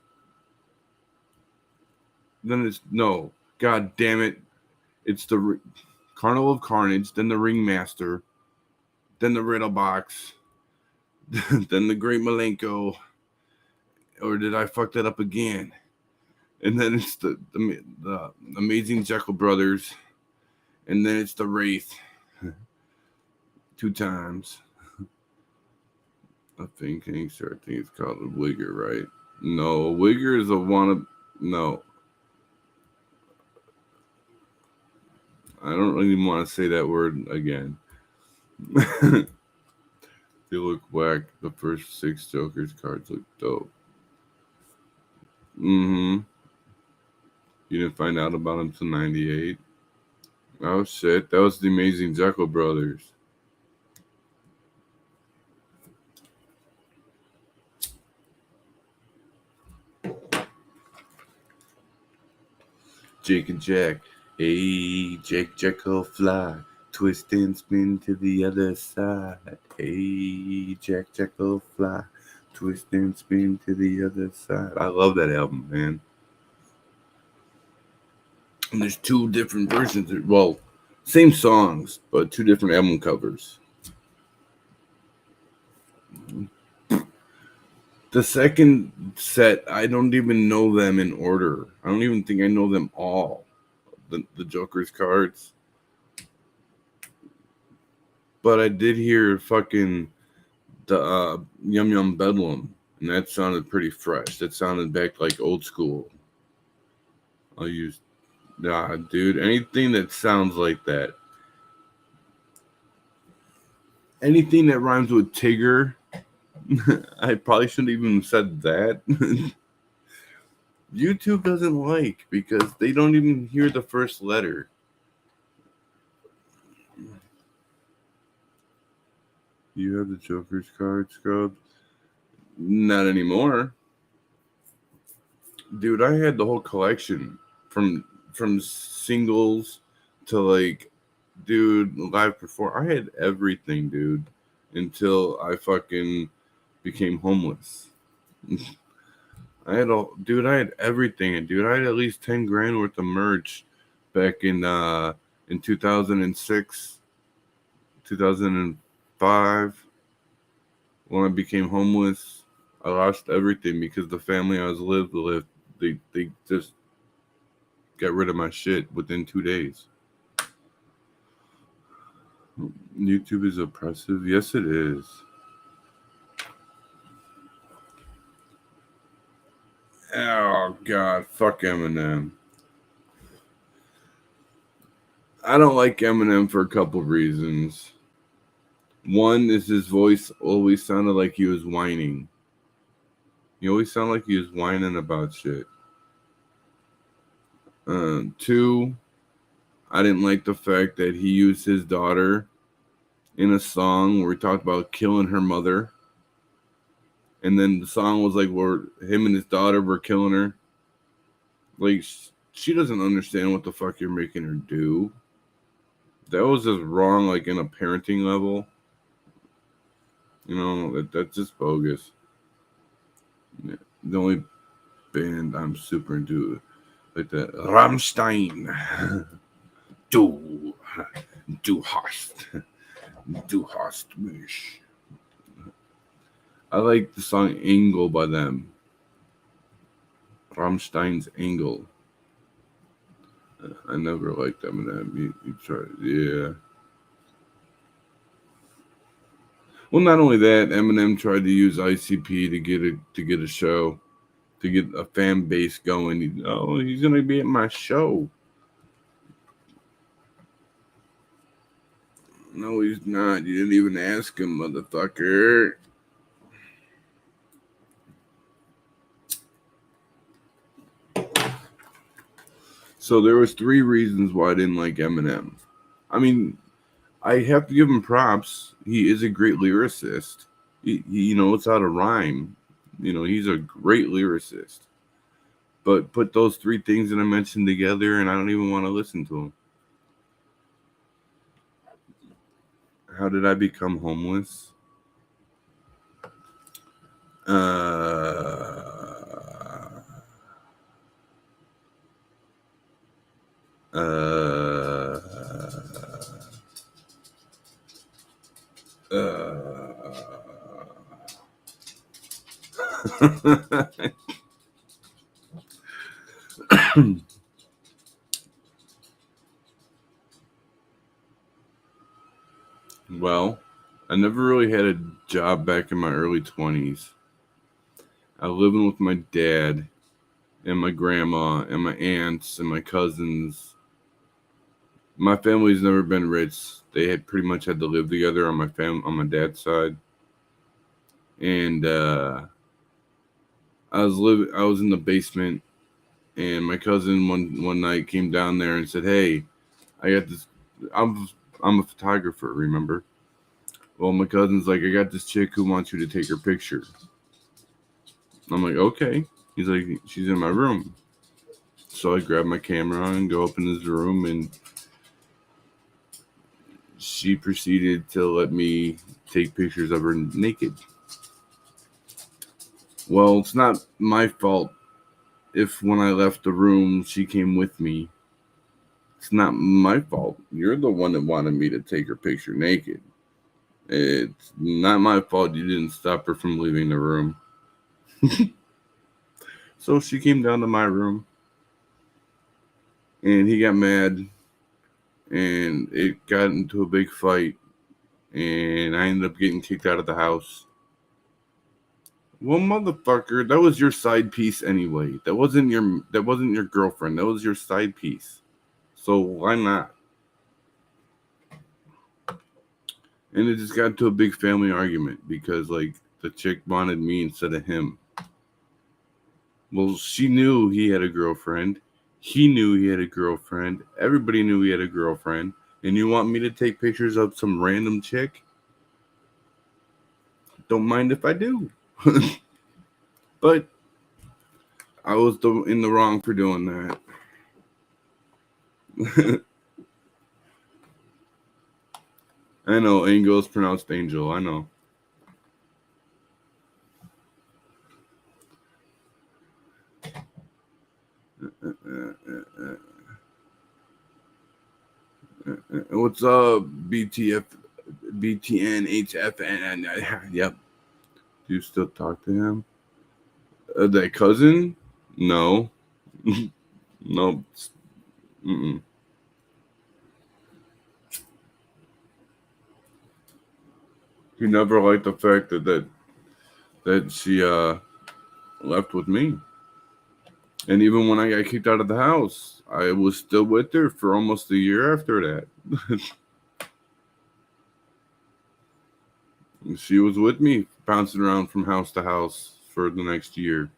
Then it's... No. God damn it. It's the Carnival of Carnage. Then the Ringmaster. Then the Riddle Box. Then the Great Malenko. Or did I fuck that up again? And then it's the Amazing Jekyll Brothers. And then it's the Wraith. 2 times. I think it's called a Wigger, right? No, a Wigger is a one. No. I don't really want to say that word again. They look whack. The first 6 Joker's cards look dope. Mm-hmm. You didn't find out about them till 98? Oh, shit. That was the Amazing Jekyll Brothers. Jake and Jack. Hey, Jake Jekyll fly. Twist and spin to the other side. Hey, Jack Jekyll fly. Twist and spin to the other side. I love that album, man. And there's 2 different versions. Well, same songs, but 2 different album covers. The second set, I don't even know them in order. I don't even think I know them all. The Joker's cards. But I did hear fucking the Yum Yum Bedlam, and that sounded pretty fresh. That sounded back like old school. Nah, dude, anything that sounds like that. Anything that rhymes with Tigger. I probably shouldn't even have said that. YouTube doesn't like because they don't even hear the first letter. You have the Joker's card, Scrub? Not anymore. Dude, I had the whole collection from singles to like, dude, live perform. I had everything, dude, until I fucking became homeless. I had everything, and dude, I had at least 10 grand worth of merch back in 2006, 2005, when I became homeless. I lost everything because the family I was lived with, they just got rid of my shit within 2 days. YouTube is oppressive. Yes, it is. Oh, God. Fuck Eminem. I don't like Eminem for a couple reasons. One is his voice always sounded like he was whining. He always sounded like he was whining about shit. 2, I didn't like the fact that he used his daughter in a song where he talked about killing her mother. And then the song was like where him and his daughter were killing her. Like, she doesn't understand what the fuck you're making her do. That was just wrong, like in a parenting level. You know, that's just bogus. Yeah. The only band I'm super into, like that, Rammstein. Du hast mich. I like the song Engel by them. Rammstein's Engel. I never liked Eminem. You try, yeah. Well, not only that, Eminem tried to use ICP to get a show, to get a fan base going. Oh, he's gonna be at my show. No, he's not. You didn't even ask him, motherfucker. So there was 3 reasons why I didn't like Eminem. I mean, I have to give him props. He is a great lyricist. He knows how to rhyme. You know, he's a great lyricist. But put those 3 things that I mentioned together, and I don't even want to listen to him. How did I become homeless? Well, I never really had a job back in my early 20s. I was living with my dad and my grandma and my aunts and my cousins. My family's never been rich. They had pretty much had to live together on my dad's side. And I was in the basement, and my cousin one night came down there and said, "Hey, I got this. I'm a photographer, remember?" Well, my cousin's like, "I got this chick who wants you to take her picture." I'm like, "Okay." He's like, "She's in my room." So I grab my camera and go up in his room, and she proceeded to let me take pictures of her naked. Well, it's not my fault if when I left the room she came with me. It's not my fault. You're the one that wanted me to take her picture naked. It's not my fault you didn't stop her from leaving the room. So she came down to my room, and he got mad, and it got into a big fight, and I ended up getting kicked out of the house. Well, motherfucker, that was your side piece anyway. That wasn't your girlfriend. That was your side piece. So why not? And it just got into a big family argument because like the chick wanted me instead of him. Well, she knew he had a girlfriend. He knew he had a girlfriend. Everybody knew he had a girlfriend. And you want me to take pictures of some random chick? Don't mind if I do. But I was in the wrong for doing that. I know, Angel is pronounced angel. I know. What's up, BTF, BTN, HFN? Yep. Do you still talk to him? That cousin? No. No. Mm-mm. He never liked the fact that she left with me. And even when I got kicked out of the house, I was still with her for almost a year after that. She was with me, bouncing around from house to house for the next year.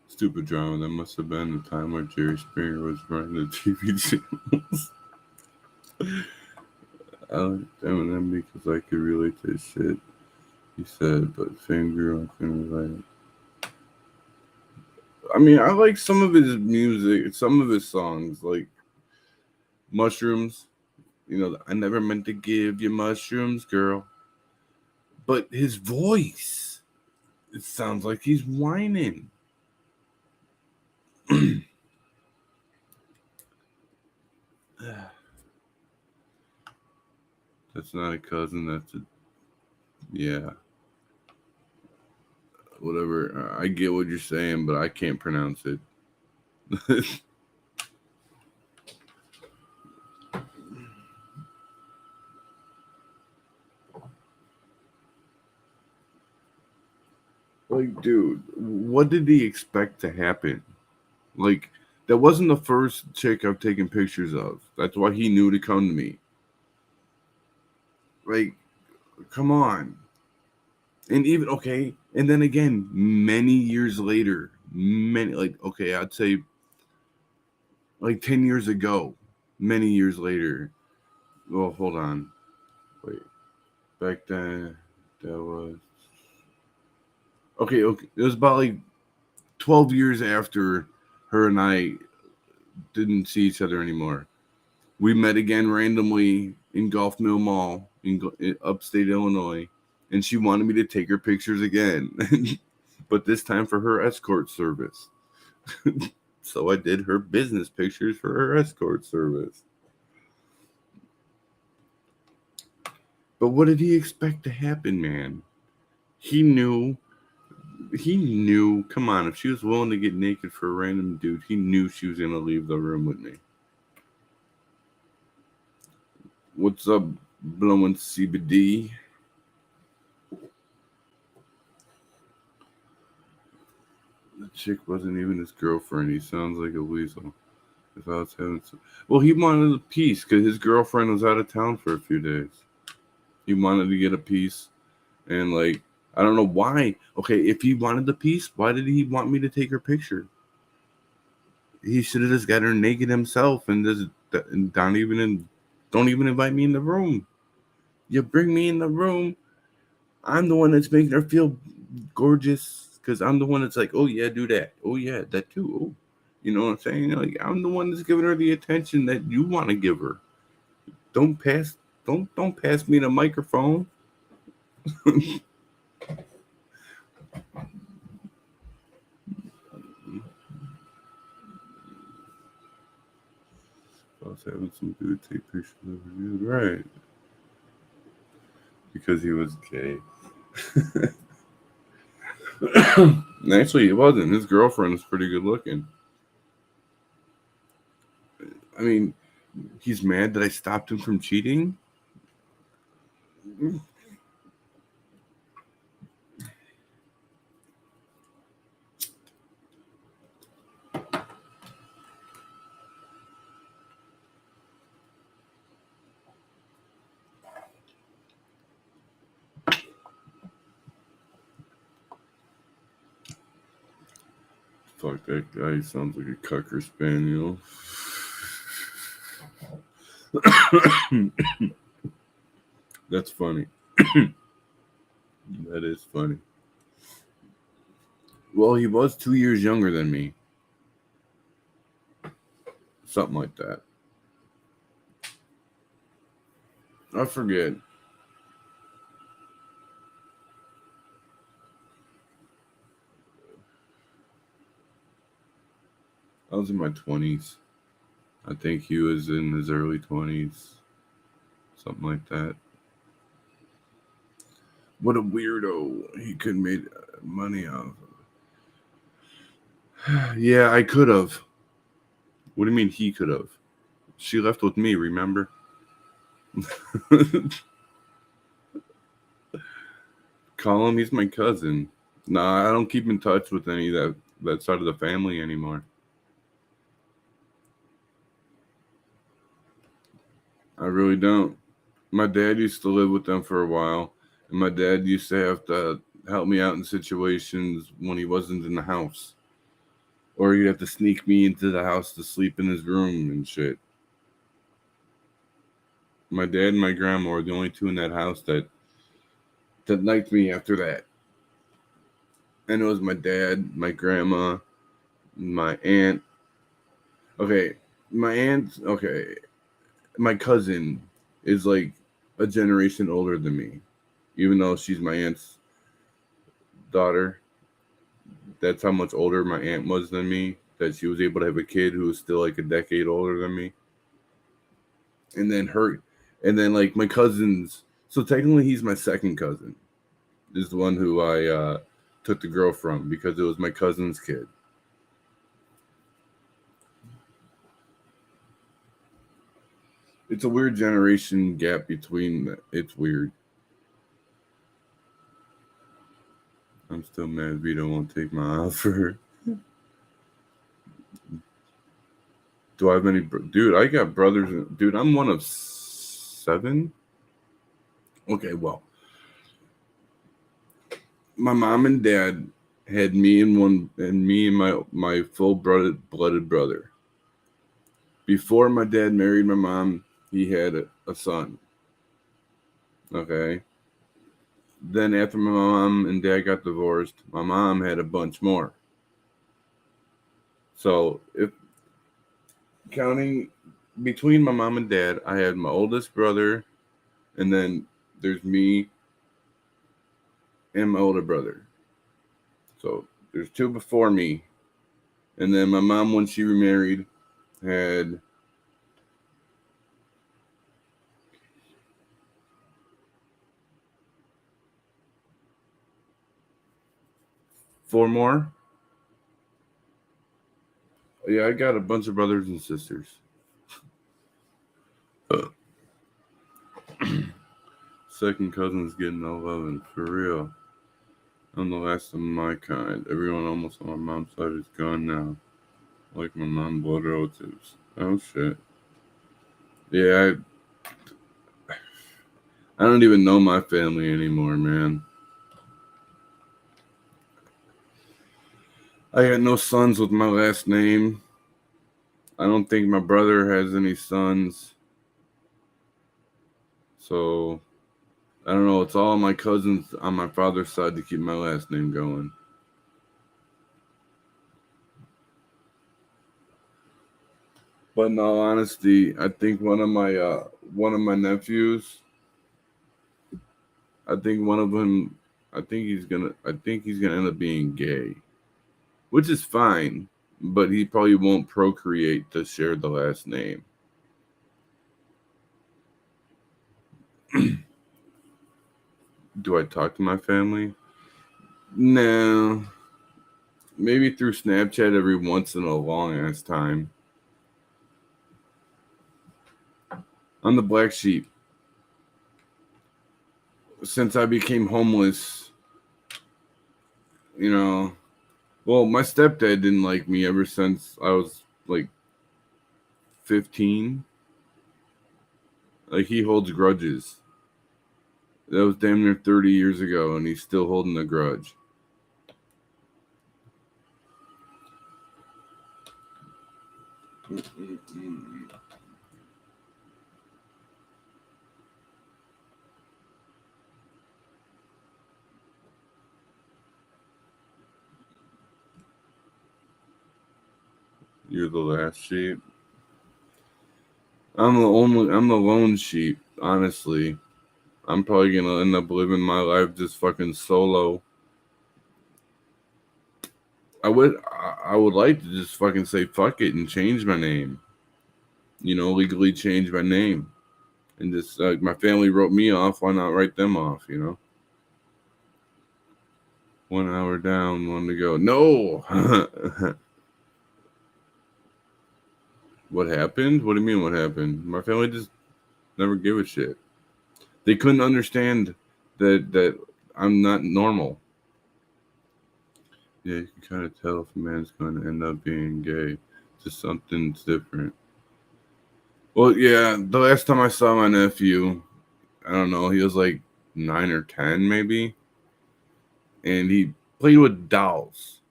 Stupid drama. That must have been the time where Jerry Springer was running the TV channels. I like Eminem because I could relate to his shit. He said, but Fangirl couldn't relate. I mean, I like some of his music, some of his songs, like Mushrooms. You know, I never meant to give you mushrooms, girl. But his voice, it sounds like he's whining. That's not a cousin. That's a, yeah. Whatever. I get what you're saying, but I can't pronounce it. Like, dude, what did he expect to happen? Like, that wasn't the first chick I've taken pictures of. That's why he knew to come to me. Like, come on. And even, okay, and then again, many years later, I'd say like 10 years ago, many years later. Well, hold on. Wait. Back then, that was. Okay. It was about like 12 years after her and I didn't see each other anymore. We met again randomly in Golf Mill Mall in upstate Illinois, and she wanted me to take her pictures again, but this time for her escort service. So I did her business pictures for her escort service. But what did he expect to happen, man? He knew. Come on, if she was willing to get naked for a random dude, he knew she was going to leave the room with me. What's up, blowing CBD? The chick wasn't even his girlfriend. He sounds like a weasel. If I was having some... Well, he wanted a piece because his girlfriend was out of town for a few days. He wanted to get a piece, and like, I don't know why. Okay, if he wanted the piece, why did he want me to take her picture? He should have just got her naked himself and just don't even invite me in the room. You bring me in the room, I'm the one that's making her feel gorgeous because I'm the one that's like, oh yeah, do that. Oh yeah, that too. Oh, you know what I'm saying? Like, I'm the one that's giving her the attention that you want to give her. Don't pass me the microphone. I was having some dude take pictures of you, right? Because he was gay. Actually, he wasn't. His girlfriend was pretty good looking. I mean, he's mad that I stopped him from cheating. Fuck, that guy sounds like a Cocker Spaniel. That's funny. That is funny. Well, he was 2 years younger than me. Something like that. I forget. I was in my 20s. I think he was in his early 20s. Something like that. What a weirdo. He could have made money off of. Yeah, I could have. What do you mean he could have? She left with me, remember? Call him, he's my cousin. Nah, I don't keep in touch with any of that side of the family anymore. I really don't. My dad used to live with them for a while, and my dad used to have to help me out in situations when he wasn't in the house. Or he'd have to sneak me into the house to sleep in his room and shit. My dad and my grandma were the only two in that house that liked me after that. And it was my dad, my grandma, my aunt. Okay, my cousin is like a generation older than me, even though she's my aunt's daughter. That's how much older my aunt was than me, that she was able to have a kid who was still like a decade older than me. And then like my cousins. So technically, he's my second cousin. Is the one who I took the girl from because it was my cousin's kid. It's a weird generation gap between. It's weird. I'm still mad Vito won't take my offer. Do I have any? Dude, I got brothers. Dude, I'm one of 7. Okay, well, my mom and dad had me and my full blooded brother. Before my dad married my mom, he had a son. Okay. Then after my mom and dad got divorced, my mom had a bunch more. So if counting between my mom and dad, I had my oldest brother, and then there's me and my older brother. So there's 2 before me. And then my mom, when she remarried, had 4 more. Yeah, I got a bunch of brothers and sisters. Second cousin's getting 11, for real. I'm the last of my kind. Everyone almost on my mom's side is gone now. Like my mom blood relatives. Oh shit. Yeah, I don't even know my family anymore, man. I got no sons with my last name. I don't think my brother has any sons. So, I don't know. It's all my cousins on my father's side to keep my last name going. But in all honesty, I think one of my nephews, I think one of them, I think he's gonna end up being gay, which is fine. But he probably won't procreate to share the last name. Do I talk to my family? No. Maybe through Snapchat every once in a long ass time. I'm the black sheep. Since I became homeless, well, my stepdad didn't like me ever since I was like 15. Like, he holds grudges. That was damn near 30 years ago, and he's still holding a grudge. You're the last sheep. I'm the lone sheep, honestly. I'm probably gonna end up living my life just fucking solo. I would like to just fucking say fuck it and change my name. Legally change my name. And just my family wrote me off, why not write them off, 1 hour down, 1 to go. No. What happened? What do you mean what happened? My family just never gave a shit. They couldn't understand that I'm not normal. Yeah, you can kind of tell if a man's going to end up being gay. Just something's different. Well, yeah, the last time I saw my nephew, I don't know, he was like 9 or 10 maybe. And he played with dolls,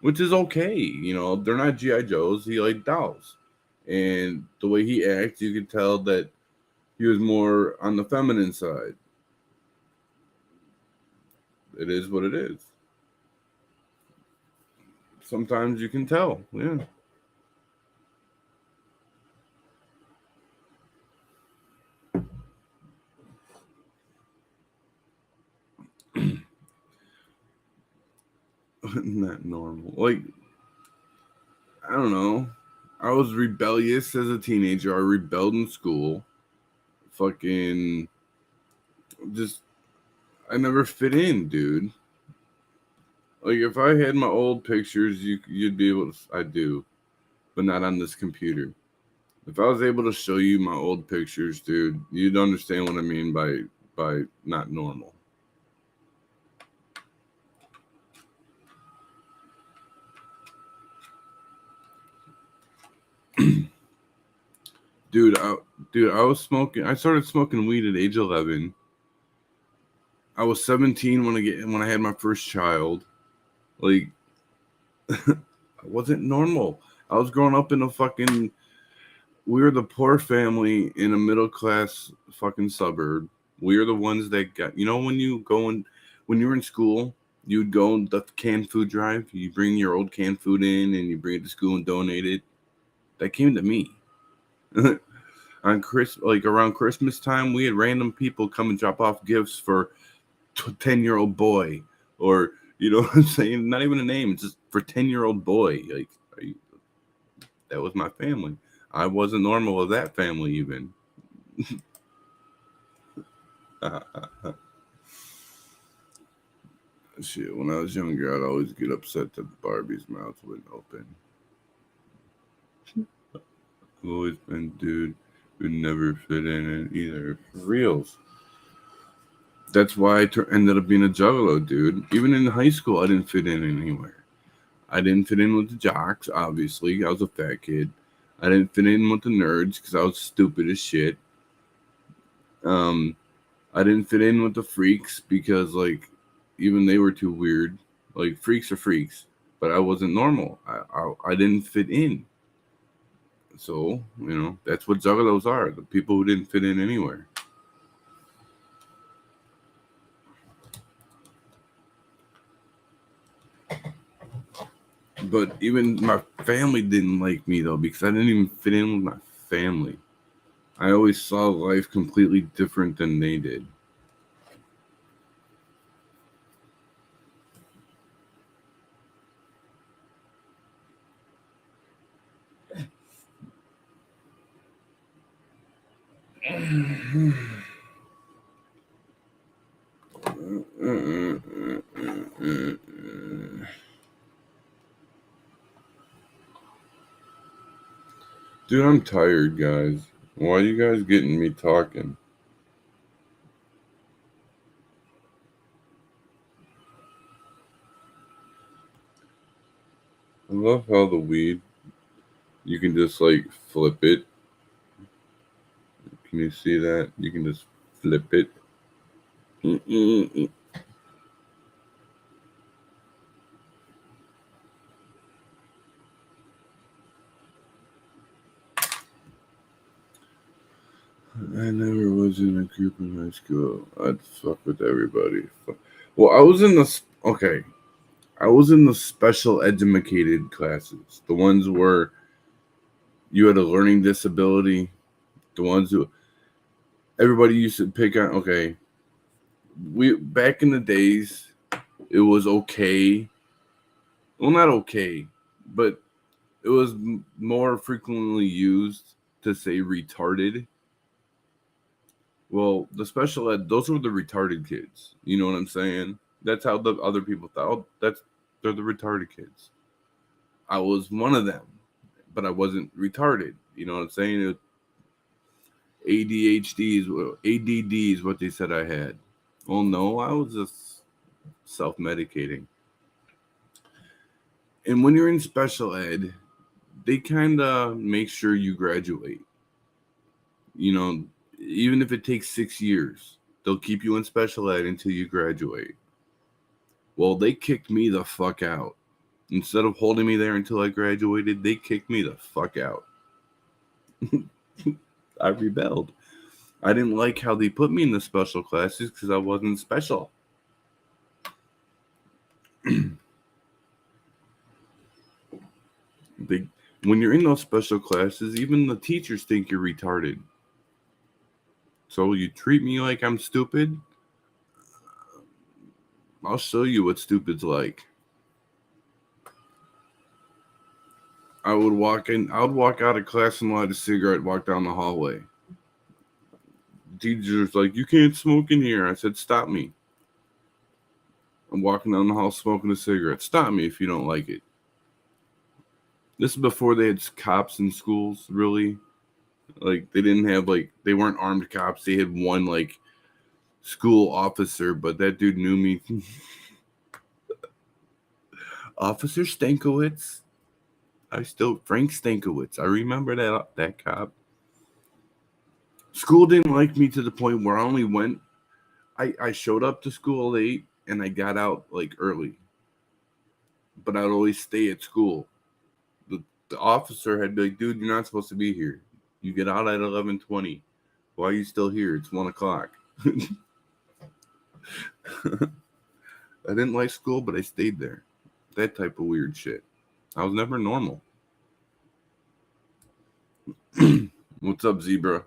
which is okay. They're not G.I. Joes. He liked dolls. And the way he acts, you could tell that He was more on the feminine side. It is what it is. Sometimes you can tell, yeah. Not normal. Like, I don't know. I was rebellious as a teenager. I rebelled in school. Fucking just I never fit in, dude. Like if I had my old pictures, you'd be able to. I do, but not on this computer. If I was able to show you my old pictures, dude, you'd understand what I mean by not normal. dude, I was smoking. I started smoking weed at age 11. I was 17 when I had my first child. Like, I wasn't normal. I was growing up in a fucking. We were the poor family in a middle class fucking suburb. We were the ones that got. You know when you were in school, you'd go on the canned food drive. You bring your old canned food in and you bring it to school and donate it. That came to me. On around Christmas time, we had random people come and drop off gifts for 10-year-old boy, or you know what I'm saying? Not even a name, it's just for 10-year-old boy. Like that was my family. I wasn't normal with that family even. Shit, when I was younger, I'd always get upset that Barbie's mouth wouldn't open. I've always been dude who never fit in either. For reals. That's why I ended up being a juggalo, dude. Even in high school, I didn't fit in anywhere. I didn't fit in with the jocks, obviously. I was a fat kid. I didn't fit in with the nerds because I was stupid as shit. I didn't fit in with the freaks because, like, even they were too weird. Like, freaks are freaks. But I wasn't normal. I didn't fit in. So, that's what juggalos are. The people who didn't fit in anywhere. But even my family didn't like me, though, because I didn't even fit in with my family. I always saw life completely different than they did. Dude, I'm tired, guys. Why are you guys getting me talking? I love how the weed, you can just like flip it. Can you see that? You can just flip it. I never was in a group in high school. I'd fuck with everybody. Well, I was in the special educated classes. The ones where you had a learning disability. The ones who everybody used to pick on. Okay, we back in the days, it was okay. Well, not okay, but it was more frequently used to say retarded. Well, the special ed, those were the retarded kids. You know what I'm saying? That's how the other people thought. Oh, they're the retarded kids. I was one of them, but I wasn't retarded. You know what I'm saying? ADD is what they said I had. Well, no, I was just self-medicating. And when you're in special ed, they kind of make sure you graduate. You know, even if it takes 6 years, they'll keep you in special ed until you graduate. Well, they kicked me the fuck out. Instead of holding me there until I graduated, they kicked me the fuck out. I rebelled. I didn't like how they put me in the special classes because I wasn't special. When you're in those special classes, even the teachers think you're retarded. So you treat me like I'm stupid, I'll show you what stupid's like. I would walk out of class and light a cigarette, walk down the hallway. The teacher's like, you can't smoke in here. I said, stop me. I'm walking down the hall smoking a cigarette. Stop me if you don't like it. This is before they had cops in schools, really. Like, they didn't have, like, they weren't armed cops. They had one, like, school officer, but that dude knew me. Officer Stankiewicz. Frank Stankiewicz. I remember that cop. School didn't like me to the point where I only went, I showed up to school late and I got out, like, early. But I'd always stay at school. The officer had been like, dude, you're not supposed to be here. You get out at 11:20. Why are you still here? It's 1 o'clock. I didn't like school, but I stayed there. That type of weird shit. I was never normal. What's up, Zebra?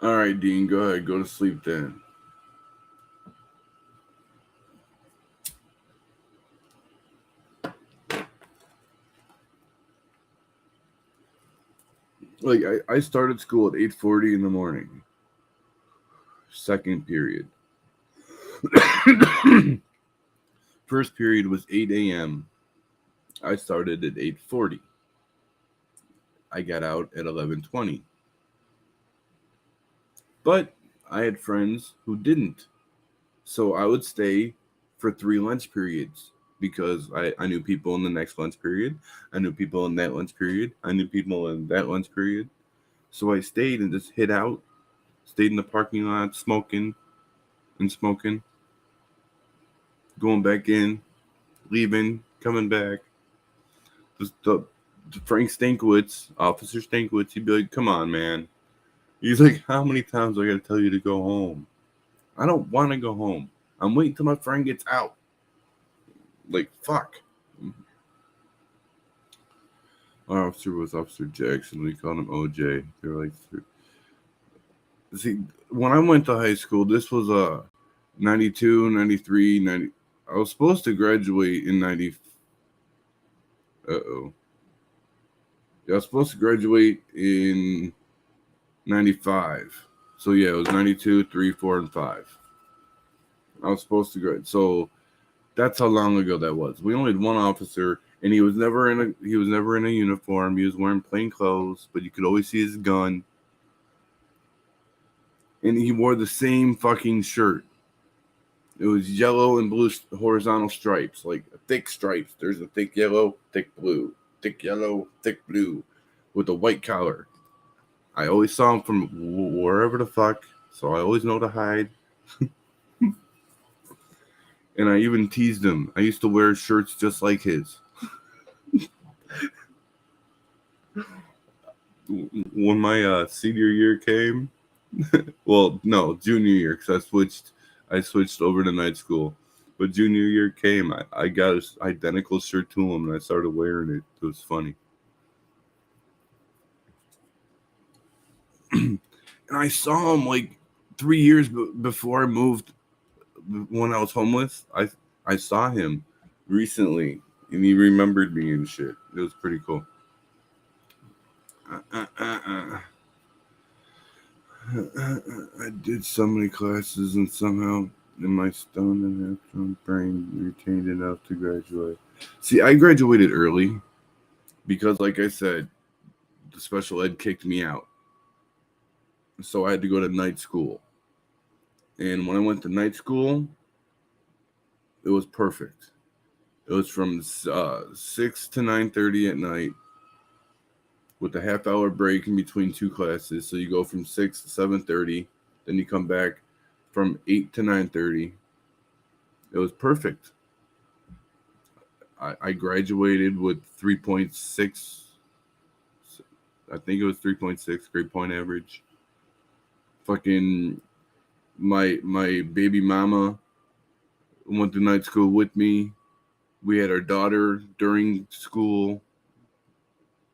All right, Dean, go ahead. Go to sleep then. Like, I started school at 8:40 in the morning. Second period. First period was 8 a.m. I started at 8:40. I got out at 11:20. But I had friends who didn't. So I would stay for 3 lunch periods because I knew people in the next lunch period. I knew people in that lunch period. I knew people in that lunch period. So I stayed and just hid out. Stayed in the parking lot smoking. Going back in, leaving, coming back. The Frank Stankiewicz, Officer Stankiewicz, he'd be like, come on, man. He's like, how many times do I got to tell you to go home? I don't want to go home. I'm waiting till my friend gets out. Like, fuck. Our officer was Officer Jackson. We called him OJ. They were like, see, when I went to high school, this was 92, 93, 90. I was supposed to graduate in 90. Uh-oh. Yeah, I was supposed to graduate in 95. So, yeah, it was 92, 3, 4, and 5. I was supposed to graduate. So, that's how long ago that was. We only had one officer, and he was never in a uniform. He was wearing plain clothes, but you could always see his gun. And he wore the same fucking shirt. It was yellow and blue horizontal stripes, like thick stripes. There's a thick yellow, thick blue, thick yellow, thick blue, with a white collar. I always saw him from wherever the fuck, so I always know to hide. And I even teased him. I used to wear shirts just like his. When my senior year came, well, no, junior year, because I switched over to night school. But junior year came, I got an identical shirt to him, and I started wearing it. It was funny. And I saw him like 3 years before I moved. When I was homeless, I saw him recently, and he remembered me and shit. It was pretty cool. I did so many classes, and somehow in my stone and half brain retained enough to graduate. See, I graduated early because, like I said, the special ed kicked me out. So I had to go to night school. And when I went to night school, it was perfect. It was from 6 to 9:30 at night with a half-hour break in between two classes. So you go from 6 to 7:30, then you come back from 8 to 9:30. It was perfect. I graduated with 3.6 I think it was 3.6 grade point average. Fucking my baby mama went to night school with me. We had our daughter during school.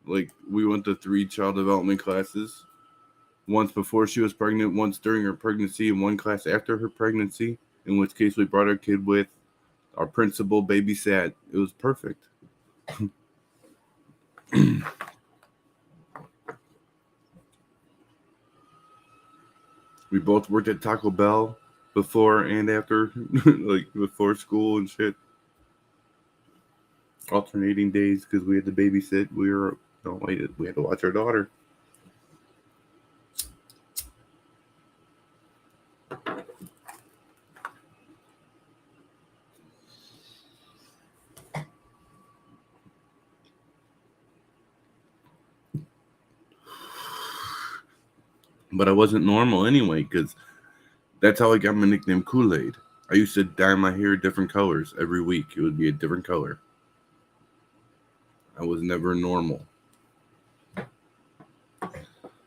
Like, we went to 3 child development classes. Once before she was pregnant, once during her pregnancy, and one class after her pregnancy, in which case we brought our kid with. Our principal babysat. It was perfect. We both worked at Taco Bell before and after, like before school and shit. Alternating days because we had to babysit. We had to watch our daughter. But I wasn't normal anyway, because that's how I got my nickname Kool-Aid. I used to dye my hair different colors every week. It would be a different color. I was never normal.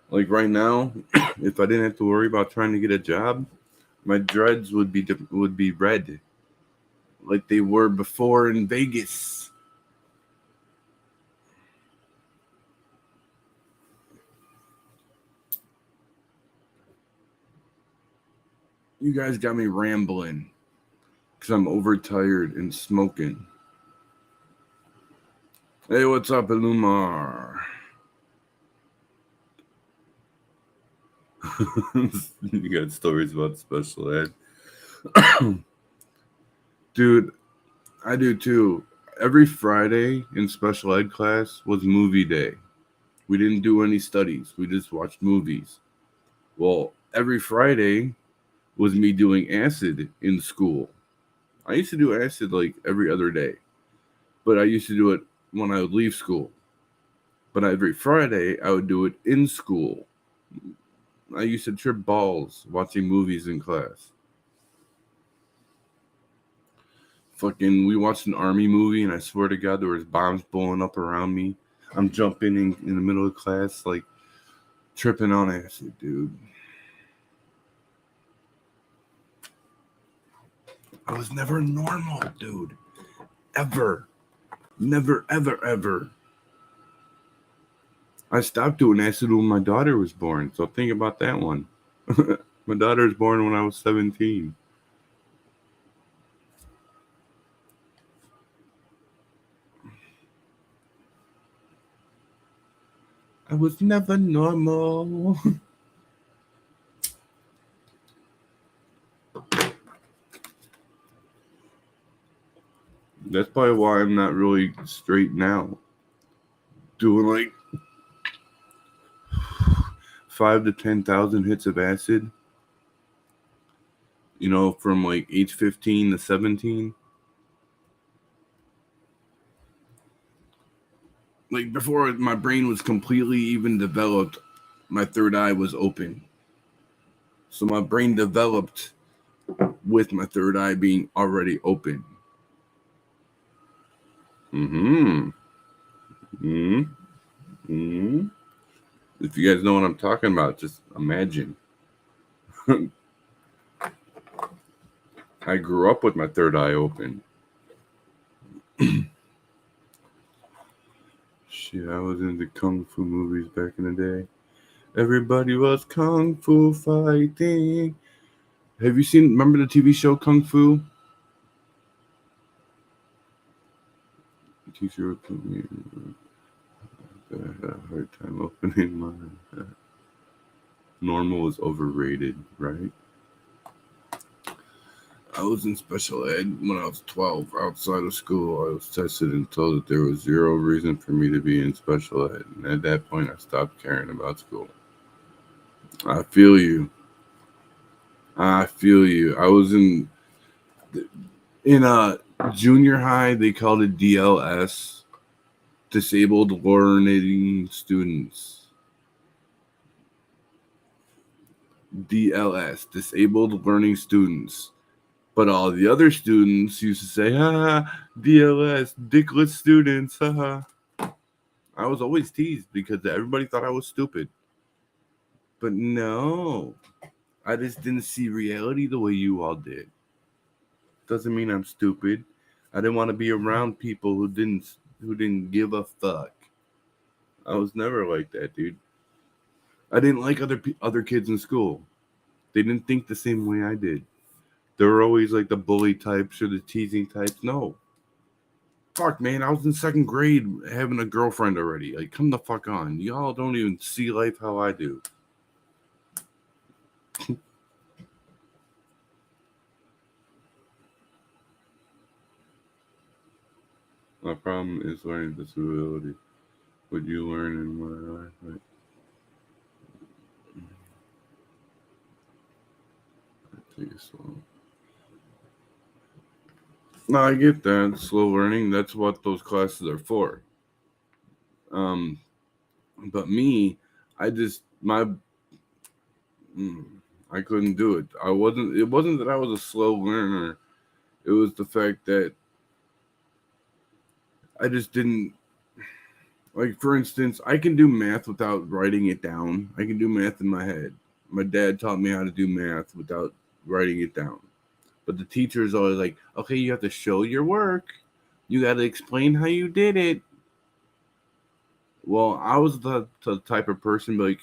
Like right now, if I didn't have to worry about trying to get a job, my dreads would be red, like they were before in Vegas. You guys got me rambling because I'm overtired and smoking. Hey, what's up, Illumar? You got stories about special ed? Dude, I do too. Every Friday in special ed class was movie day. We didn't do any studies. We just watched movies. Well, every Friday was me doing acid in school. I used to do acid like every other day, but I used to do it when I would leave school. But every Friday, I would do it in school. I used to trip balls watching movies in class. Fucking, we watched an army movie, and I swear to God, there was bombs blowing up around me. I'm jumping in the middle of class, like, tripping on acid, dude. I was never normal, dude. Ever. Never, ever, ever. I stopped doing acid when my daughter was born, so think about that one. My daughter was born when I was 17. I was never normal. That's probably why I'm not really straight now. Doing like 5 to 10,000 hits of acid. You know, from like age 15 to 17. Like before my brain was completely even developed, my third eye was open. So my brain developed with my third eye being already open. If you guys know what I'm talking about, just imagine. I grew up with my third eye open. Shit, I was into kung fu movies back in the day. Everybody was kung fu fighting. Have you seen, remember the TV show Kung Fu? The teacher would put me in, I had a hard time opening my normal is overrated, right? I was in special ed when I was 12. Outside of school, I was tested and told that there was zero reason for me to be in special ed. And at that point, I stopped caring about school. I feel you. I was in junior high, they called it DLS, Disabled Learning Students. DLS, Disabled Learning Students. But all the other students used to say, DLS, dickless students, haha. I was always teased because everybody thought I was stupid. But no, I just didn't see reality the way you all did. Doesn't mean I'm stupid. I didn't want to be around people who didn't give a fuck. I was never like that, dude. I didn't like other kids in school. They didn't think the same way I did. They were always like the bully types or the teasing types. No, fuck, man. I was in second grade having a girlfriend already. Like, come the fuck on. Y'all don't even see life how I do. My problem is learning disability. What you learn in my life, right? Take it slow. No, I get that. Slow learning, that's what those classes are for. Um, but me, I just mm, I couldn't do it. It wasn't that I was a slow learner. It was the fact that I just didn't like, for instance, I can do math without writing it down. I can do math in my head. My dad taught me how to do math without writing it down. But the teacher is always like, okay, you have to show your work. You got to explain how you did it. Well, I was the type of person like,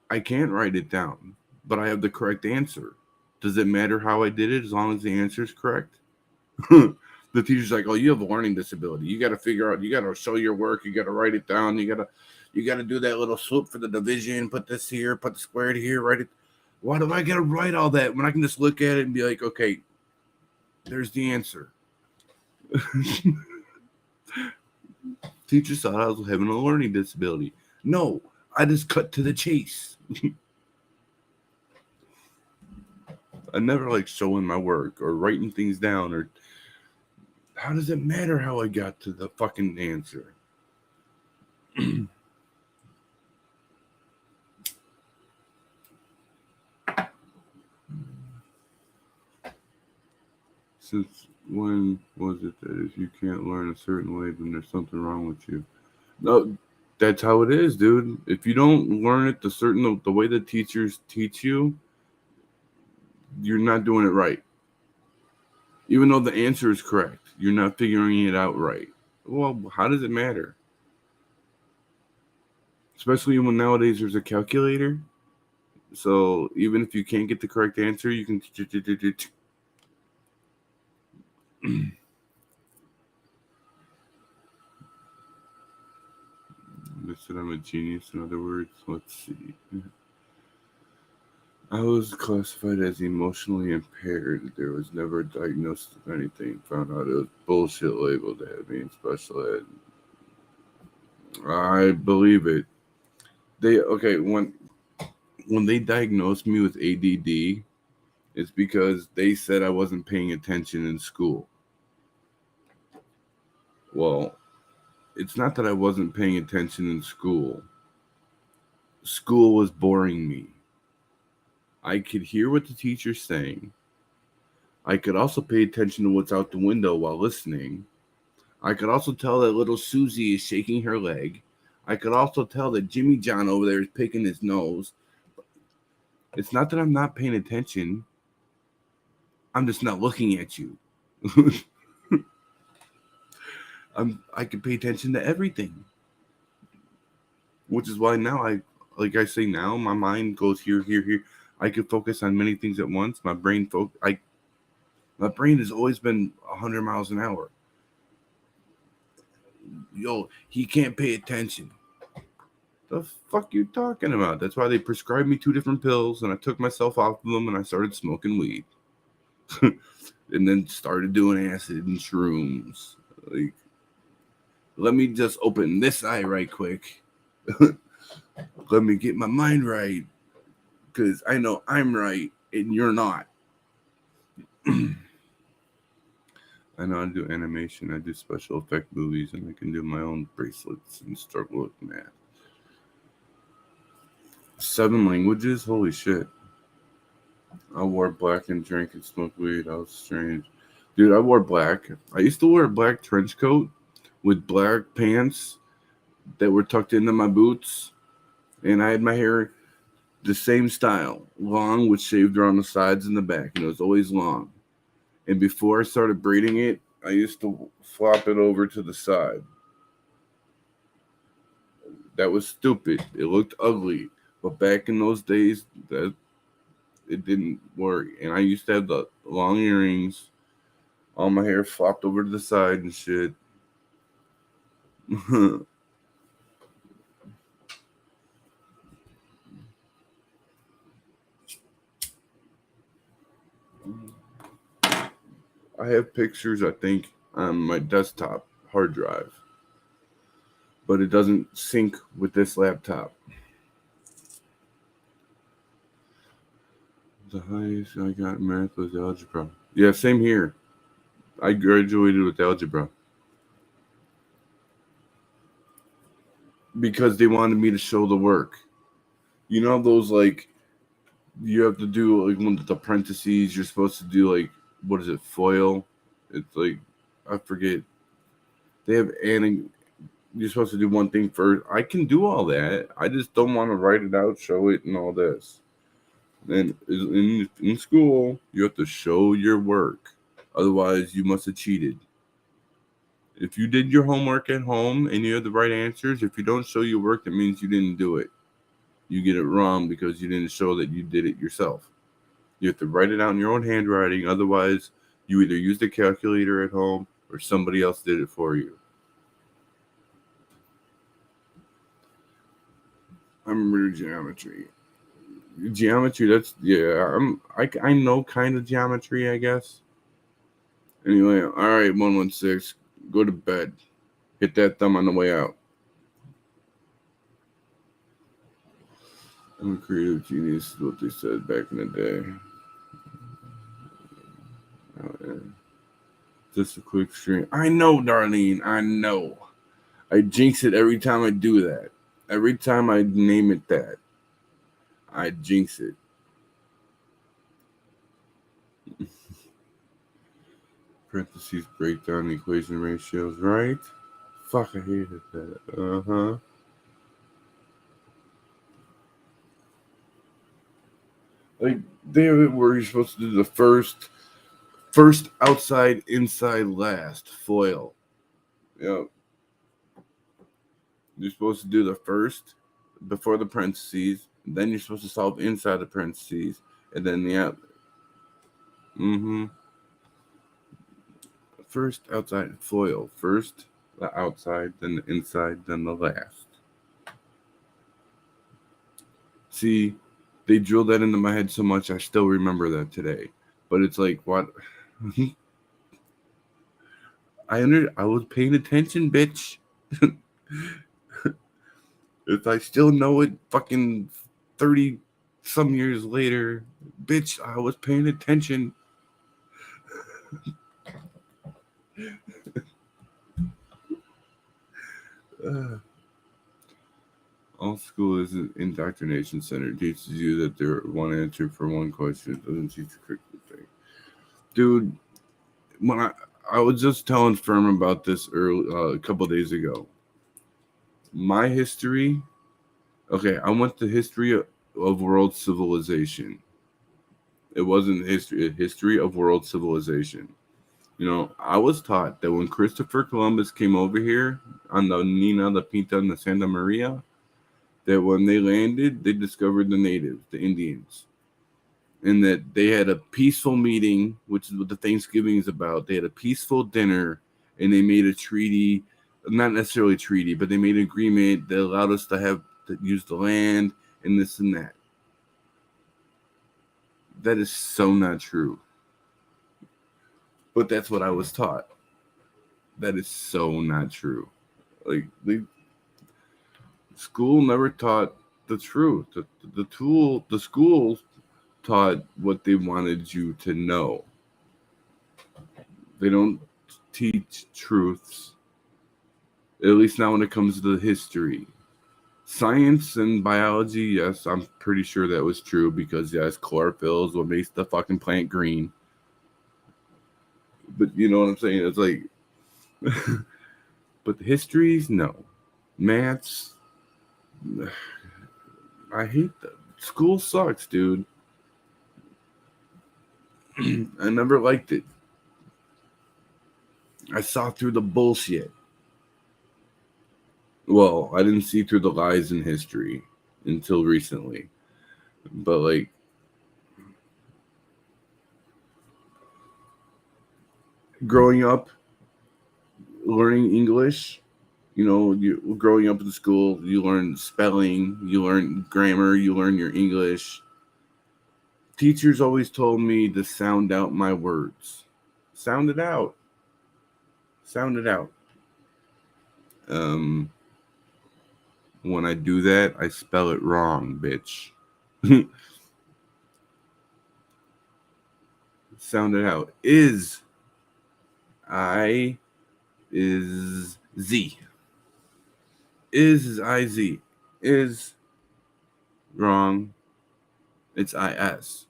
I can't write it down, but I have the correct answer. Does it matter how I did it as long as the answer is correct? The teacher's like, oh, you have a learning disability. You got to figure out, you got to show your work. You got to write it down. You got to do that little swoop for the division. Put this here, put the squared here, write it. Why do I got to write all that when I can just look at it and be like, okay, there's the answer. Teachers thought I was having a learning disability. No, I just cut to the chase. I never like showing my work or writing things down or how does it matter how I got to the fucking answer? Since when was it that if you can't learn a certain way, then there's something wrong with you? No, that's how it is, dude. If you don't learn it the way the teachers teach you, you're not doing it right. Even though the answer is correct, you're not figuring it out right. Well, how does it matter? Especially when nowadays there's a calculator. So even if you can't get the correct answer, you can. They said I'm a genius, in other words. Let's see. I was classified as emotionally impaired. There was never a diagnosis of anything. Found out it was bullshit label to have me in special ed. I believe it. When they diagnosed me with ADD, it's because they said I wasn't paying attention in school. Well, it's not that I wasn't paying attention in school. School was boring me. I could hear what the teacher's saying. I could also pay attention to what's out the window while listening. I could also tell that little Susie is shaking her leg. I could also tell that Jimmy John over there is picking his nose. It's not that I'm not paying attention. I'm just not looking at you. I can pay attention to everything. Which is why now like I say now, my mind goes here, here, here. I can focus on many things at once. My brain has always been 100 miles an hour. Yo, he can't pay attention. The fuck you talking about? That's why they prescribed me 2 different pills, and I took myself off of them, and I started smoking weed, and then started doing acid and shrooms. Like, let me just open this eye right quick. Let me get my mind right, because I know I'm right and you're not. I know I do animation, I do special effect movies, and I can do my own bracelets and struggle with math. 7 languages? Holy shit. I wore black and drank and smoked weed. I was strange. Dude, I wore black. I used to wear a black trench coat with black pants that were tucked into my boots, and I had my hair the same style, long with shaved around the sides and the back, and it was always long. And before I started braiding it, I used to flop it over to the side. That was stupid. It looked ugly. But back in those days, that it didn't work. And I used to have the long earrings, all my hair flopped over to the side and shit. I have pictures, I think, on my desktop hard drive, but it doesn't sync with this laptop. The highest I got in math was algebra. Yeah, same here. I graduated with algebra because they wanted me to show the work. You know those, like, you have to do like one of the parentheses. You're supposed to do, like, what is it, foil? It's like, I forget. They have you're supposed to do one thing first. I can do all that. I just don't want to write it out, show it, and all this. And in school, you have to show your work. Otherwise, you must have cheated. If you did your homework at home and you had the right answers, if you don't show your work, that means you didn't do it. You get it wrong because you didn't show that you did it yourself. You have to write it out in your own handwriting. Otherwise, you either used a calculator at home or somebody else did it for you. I remember geometry. Geometry, that's, yeah, I know kind of geometry, I guess. Anyway, all right, 116, go to bed. Hit that thumb on the way out. I'm a creative genius, is what they said back in the day. Oh, yeah. Just a quick stream. I know, Darlene, I know. I jinx it every time I do that. Every time I name it that, I jinx it. Parentheses break down the equation ratios, right? Fuck, I hated that. Uh-huh. Like, they have it where you're supposed to do the first outside, inside, last foil. Yep. You're supposed to do the first before the parentheses, then you're supposed to solve inside the parentheses, and then the out. First outside foil. First the outside, then the inside, then the last. See, they drilled that into my head so much I still remember that today. But it's like, what? I was paying attention, bitch. If I still know it fucking 30 some years later, bitch, I was paying attention. All school is an indoctrination center. It teaches you that there one answer for one question. It doesn't teach the curriculum thing. Dude, when I was just telling Firm about this a couple days ago. My history, okay, I went to history of world civilization. It wasn't history of world civilization. You know, I was taught that when Christopher Columbus came over here on the Nina, the Pinta, and the Santa Maria, that when they landed, they discovered the natives, the Indians, and that they had a peaceful meeting, which is what the Thanksgiving is about. They had a peaceful dinner, and they made a treaty, not necessarily a treaty, but they made an agreement that allowed us to use the land and this and that. That is so not true. But that's what I was taught. That is so not true. Like, school never taught the truth. The schools taught what they wanted you to know. They don't teach truths. At least not when it comes to the history. Science and biology, yes, I'm pretty sure that was true because, yes, chlorophyll is what makes the fucking plant green. But you know what I'm saying? It's like, but the histories, no. Maths, I hate that. School sucks, dude. I never liked it. I saw through the bullshit. Well, I didn't see through the lies in history until recently. But like, growing up, learning English, growing up in school, you learn spelling, you learn grammar, you learn your English. Teachers always told me to sound out my words. Sound it out. Sound it out. When I do that, I spell it wrong, bitch. Sound it out. Is I is Z. Is IZ. Is wrong. It's IS.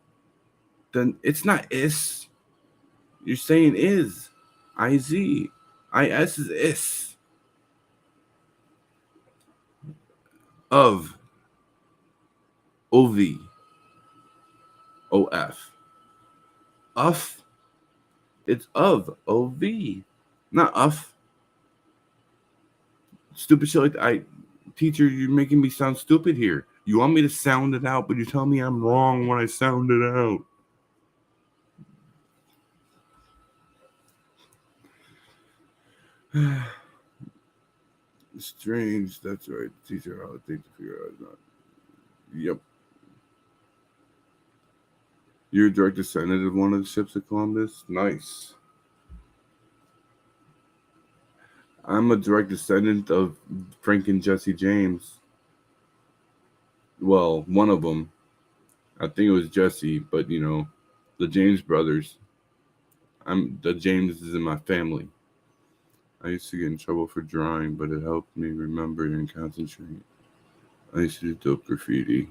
Then it's not is. You're saying is. IZ. IS is is. Of. OV. OF. Uff. It's of. OV. Not uff. Stupid shit like that. Teacher, you're making me sound stupid here. You want me to sound it out, but you tell me I'm wrong when I sound it out. Strange. That's right. Teacher, how to think to figure out. Not. Yep. You're a direct descendant of one of the ships of Columbus? Nice. I'm a direct descendant of Frank and Jesse James. Well, one of them. I think it was Jesse, but the James brothers. The Jameses in my family. I used to get in trouble for drawing, but it helped me remember and concentrate. I used to do dope graffiti.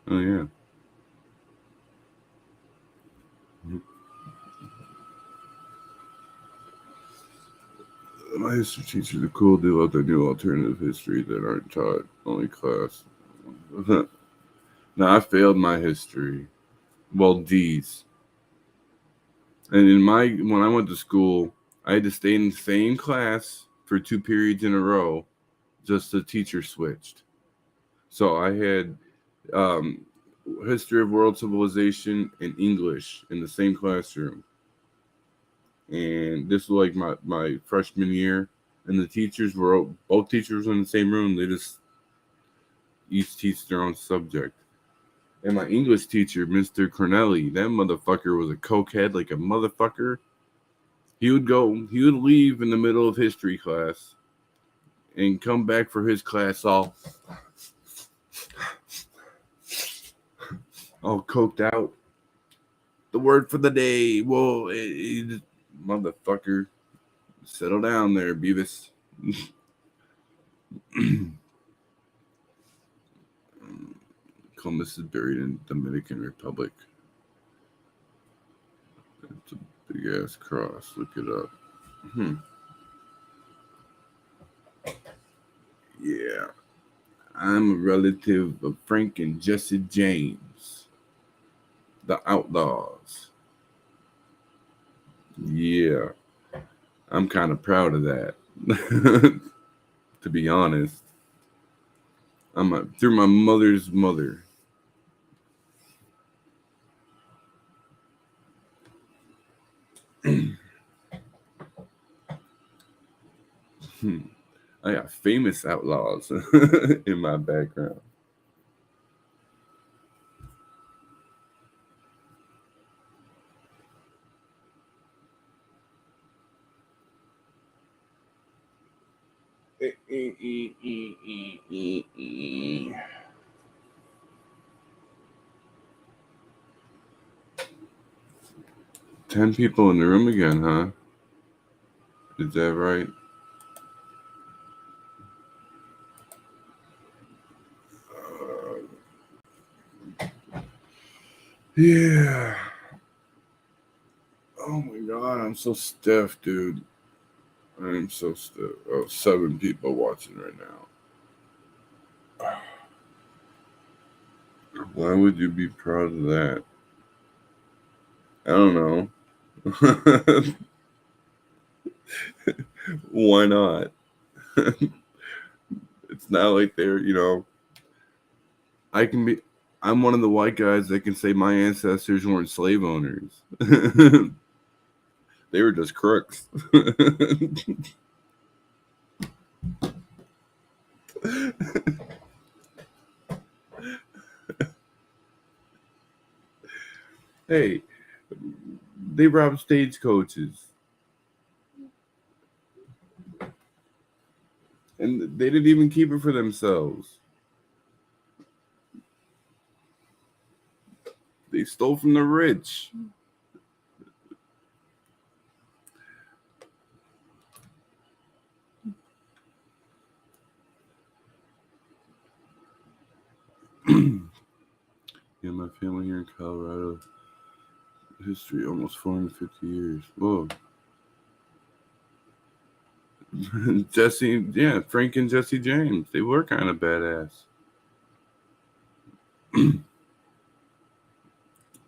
Oh, yeah. My history teachers are cool. They love the new alternative history that aren't taught. Only class. Now, I failed my history. Well, D's. And when I went to school, I had to stay in the same class for 2 periods in a row, just the teacher switched. So I had history of world civilization and English in the same classroom. And this was like my freshman year. And both teachers were in the same room. They just each teach their own subject. And my English teacher, Mr. Cornelli, that motherfucker was a cokehead like a motherfucker. He would leave in the middle of history class and come back for his class all coked out. The word for the day. Whoa, motherfucker. Settle down there, Beavis. Columbus is buried in Dominican Republic. It's a big ass cross. Look it up. Yeah. I'm a relative of Frank and Jesse James, the Outlaws. Yeah. I'm kind of proud of that. To be honest. Through my mother's mother. I got famous outlaws in my background. Ten people in the room again, huh? Is that right? Yeah. Oh my god, I'm so stiff, dude. I'm so still. Oh, 7 people watching right now. Why would you be proud of that? I don't know. Why not? It's not like they're, I can be. I'm one of the white guys that can say my ancestors weren't slave owners. They were just crooks. Hey, they robbed stagecoaches. And they didn't even keep it for themselves. They stole from the rich. Yeah, my family here in Colorado. History almost 450 years. Whoa. Jesse, yeah, Frank and Jesse James. They were kind of badass.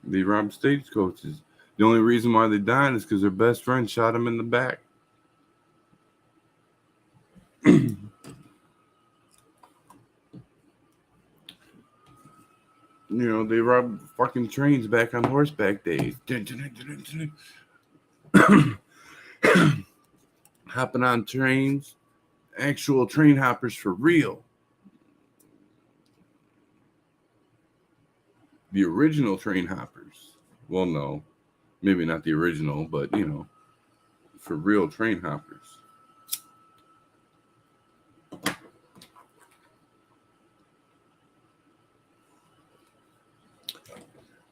They robbed stagecoaches. The only reason why they died is because their best friend shot him in the back. They robbed fucking trains back on horseback days. Hopping on trains, actual train hoppers for real. The original train hoppers. Well, no, maybe not the original, but for real train hoppers.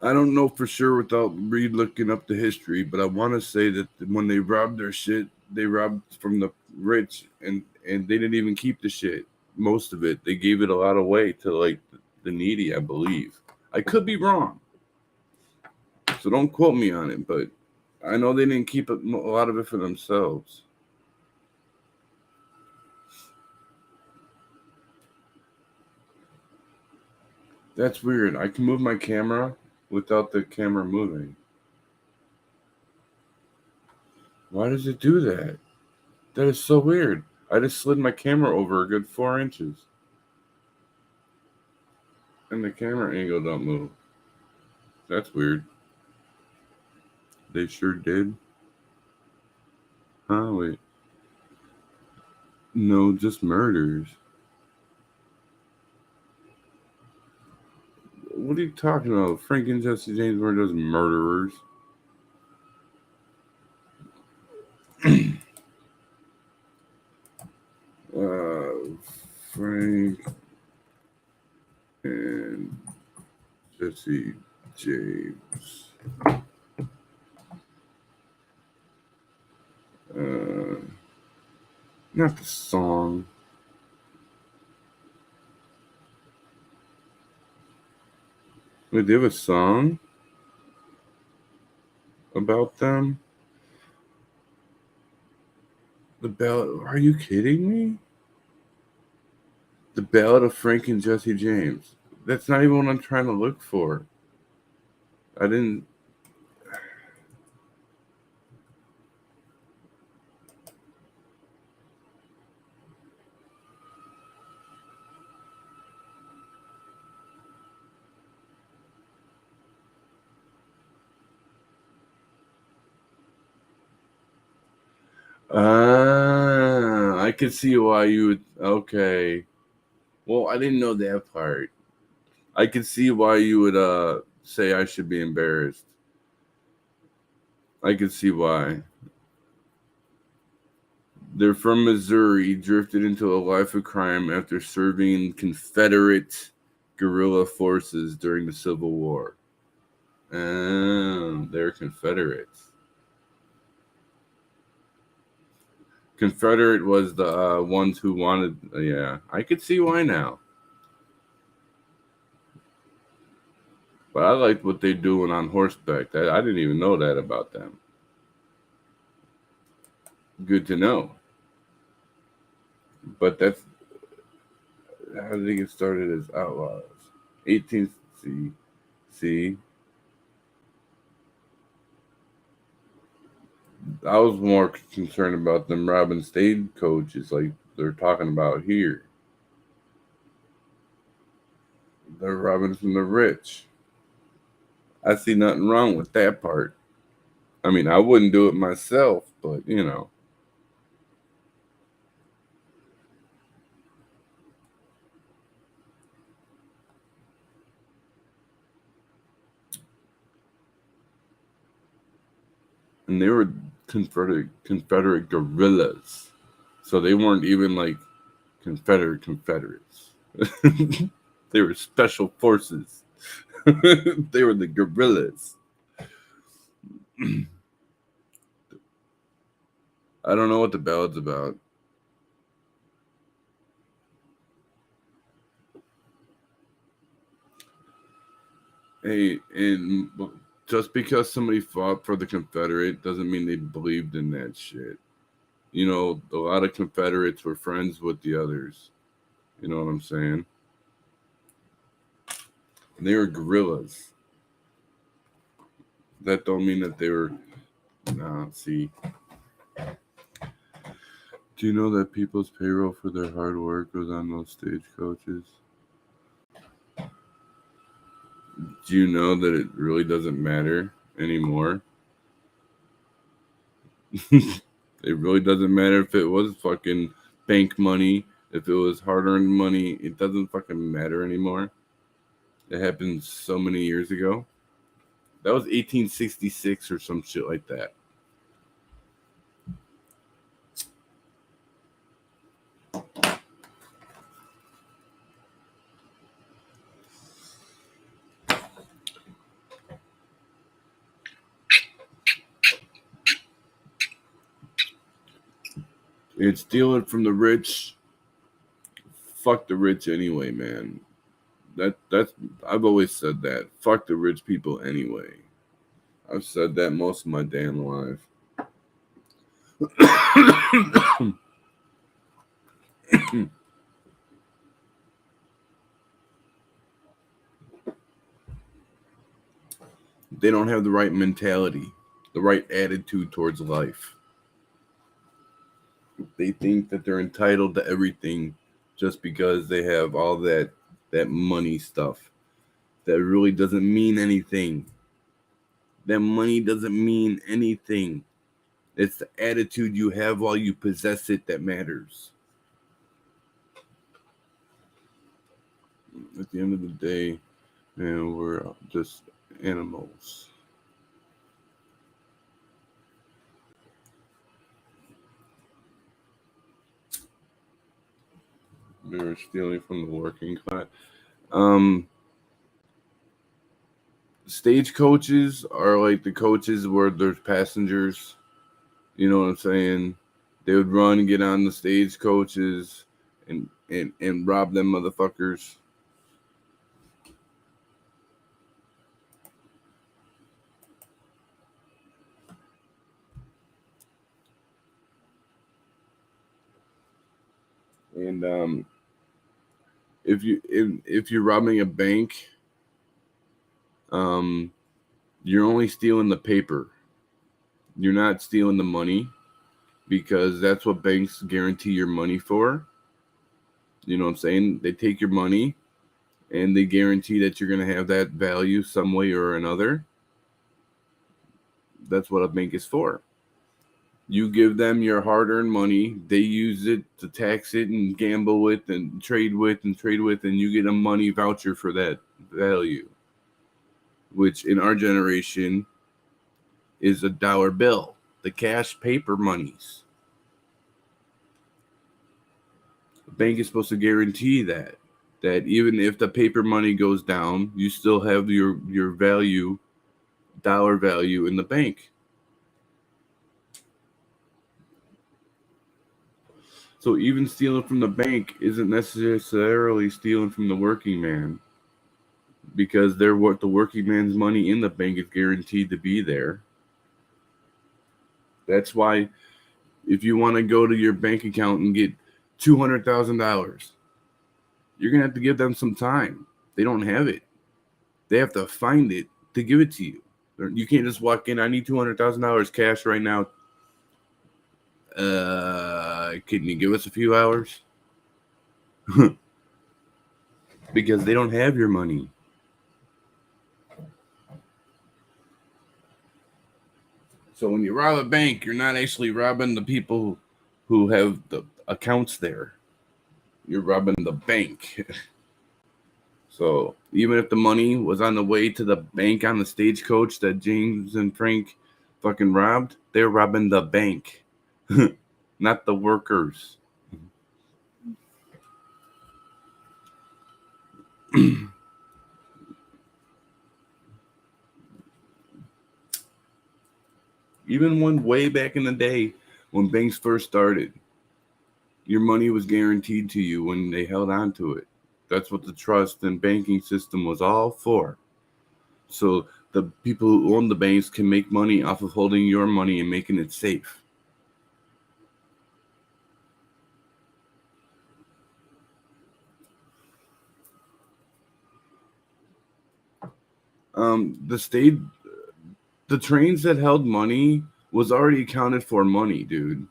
I don't know for sure without looking up the history, but I want to say that when they robbed their shit, they robbed from the rich, and they didn't even keep the shit. Most of it, they gave it a lot away to like the needy, I believe. I could be wrong, so don't quote me on it, but I know they didn't keep a lot of it for themselves. That's weird. I can move my camera without the camera moving. Why does it do that? That is so weird. I just slid my camera over a good 4 inches. And the camera angle don't move. That's weird. They sure did. Huh, wait. No, just murders. What are you talking about? Frank and Jesse James weren't just murderers. Frank and Jesse James. Not the song. Wait, they have a song about them? The Ballad. Are you kidding me? The Ballad of Frank and Jesse James. That's not even what I'm trying to look for. I didn't. I could see why you would. Okay. Well, I didn't know that part. I could see why you would say I should be embarrassed. I could see why. They're from Missouri, drifted into a life of crime after serving Confederate guerrilla forces during the Civil War. Oh, they're Confederates. Confederate was the ones who wanted. Yeah, I could see why now. But I liked what they're doing on horseback. I didn't even know that about them. Good to know. But that's how did they get started as outlaws? 18th. See. I was more concerned about them robbing stagecoaches like they're talking about here. They're robbing from the rich. I see nothing wrong with that part. I mean, I wouldn't do it myself, but you know. And they were Confederate guerrillas. So they weren't even like Confederates. They were special forces. They were the guerrillas. I don't know what the ballad's about. Hey, and just because somebody fought for the Confederate doesn't mean they believed in that shit. You know, a lot of Confederates were friends with the others. You know what I'm saying? And they were guerrillas. That don't mean that they were. Nah, see. Do you know that people's payroll for their hard work goes on those stagecoaches? Do you know that it really doesn't matter anymore? It really doesn't matter if it was fucking bank money, if it was hard-earned money. It doesn't fucking matter anymore. It happened so many years ago. That was 1866 or some shit like that. It's stealing from the rich. Fuck the rich anyway, man. That's I've always said that. Fuck the rich people anyway. I've said that most of my damn life. They don't have the right mentality, the right attitude towards life. They think that they're entitled to everything just because they have all that money stuff. That really doesn't mean anything. That money doesn't mean anything. It's the attitude you have while you possess it that matters. At the end of the day, man, we're just animals. They're stealing from the working class. Stagecoaches are like the coaches where there's passengers. You know what I'm saying? They would run and get on the stagecoaches and rob them motherfuckers. And if you're robbing a bank, you're only stealing the paper. You're not stealing the money because that's what banks guarantee your money for. You know what I'm saying? They take your money and they guarantee that you're going to have that value some way or another. That's what a bank is for. You give them your hard-earned money. They use it to tax it and gamble with and trade with, and you get a money voucher for that value, which in our generation is a dollar bill, the cash paper monies. The bank is supposed to guarantee that even if the paper money goes down, you still have your value, dollar value in the bank. So even stealing from the bank isn't necessarily stealing from the working man, because the working man's money in the bank is guaranteed to be there. That's why if you want to go to your bank account and get $200,000. You're going to have to give them some time. They don't have it. They have to find it to give it to you. You can't just walk in, I need $200,000 cash right now. Can you give us a few hours? Because they don't have your money. So when you rob a bank, you're not actually robbing the people who have the accounts there. You're robbing the bank. So even if the money was on the way to the bank on the stagecoach that James and Frank fucking robbed, they're robbing the bank, not the workers. Even when way back in the day when banks first started, your money was guaranteed to you when they held on to it. That's what the trust and banking system was all for. So the people who own the banks can make money off of holding your money and making it safe. The trains that held money was already accounted for money, dude.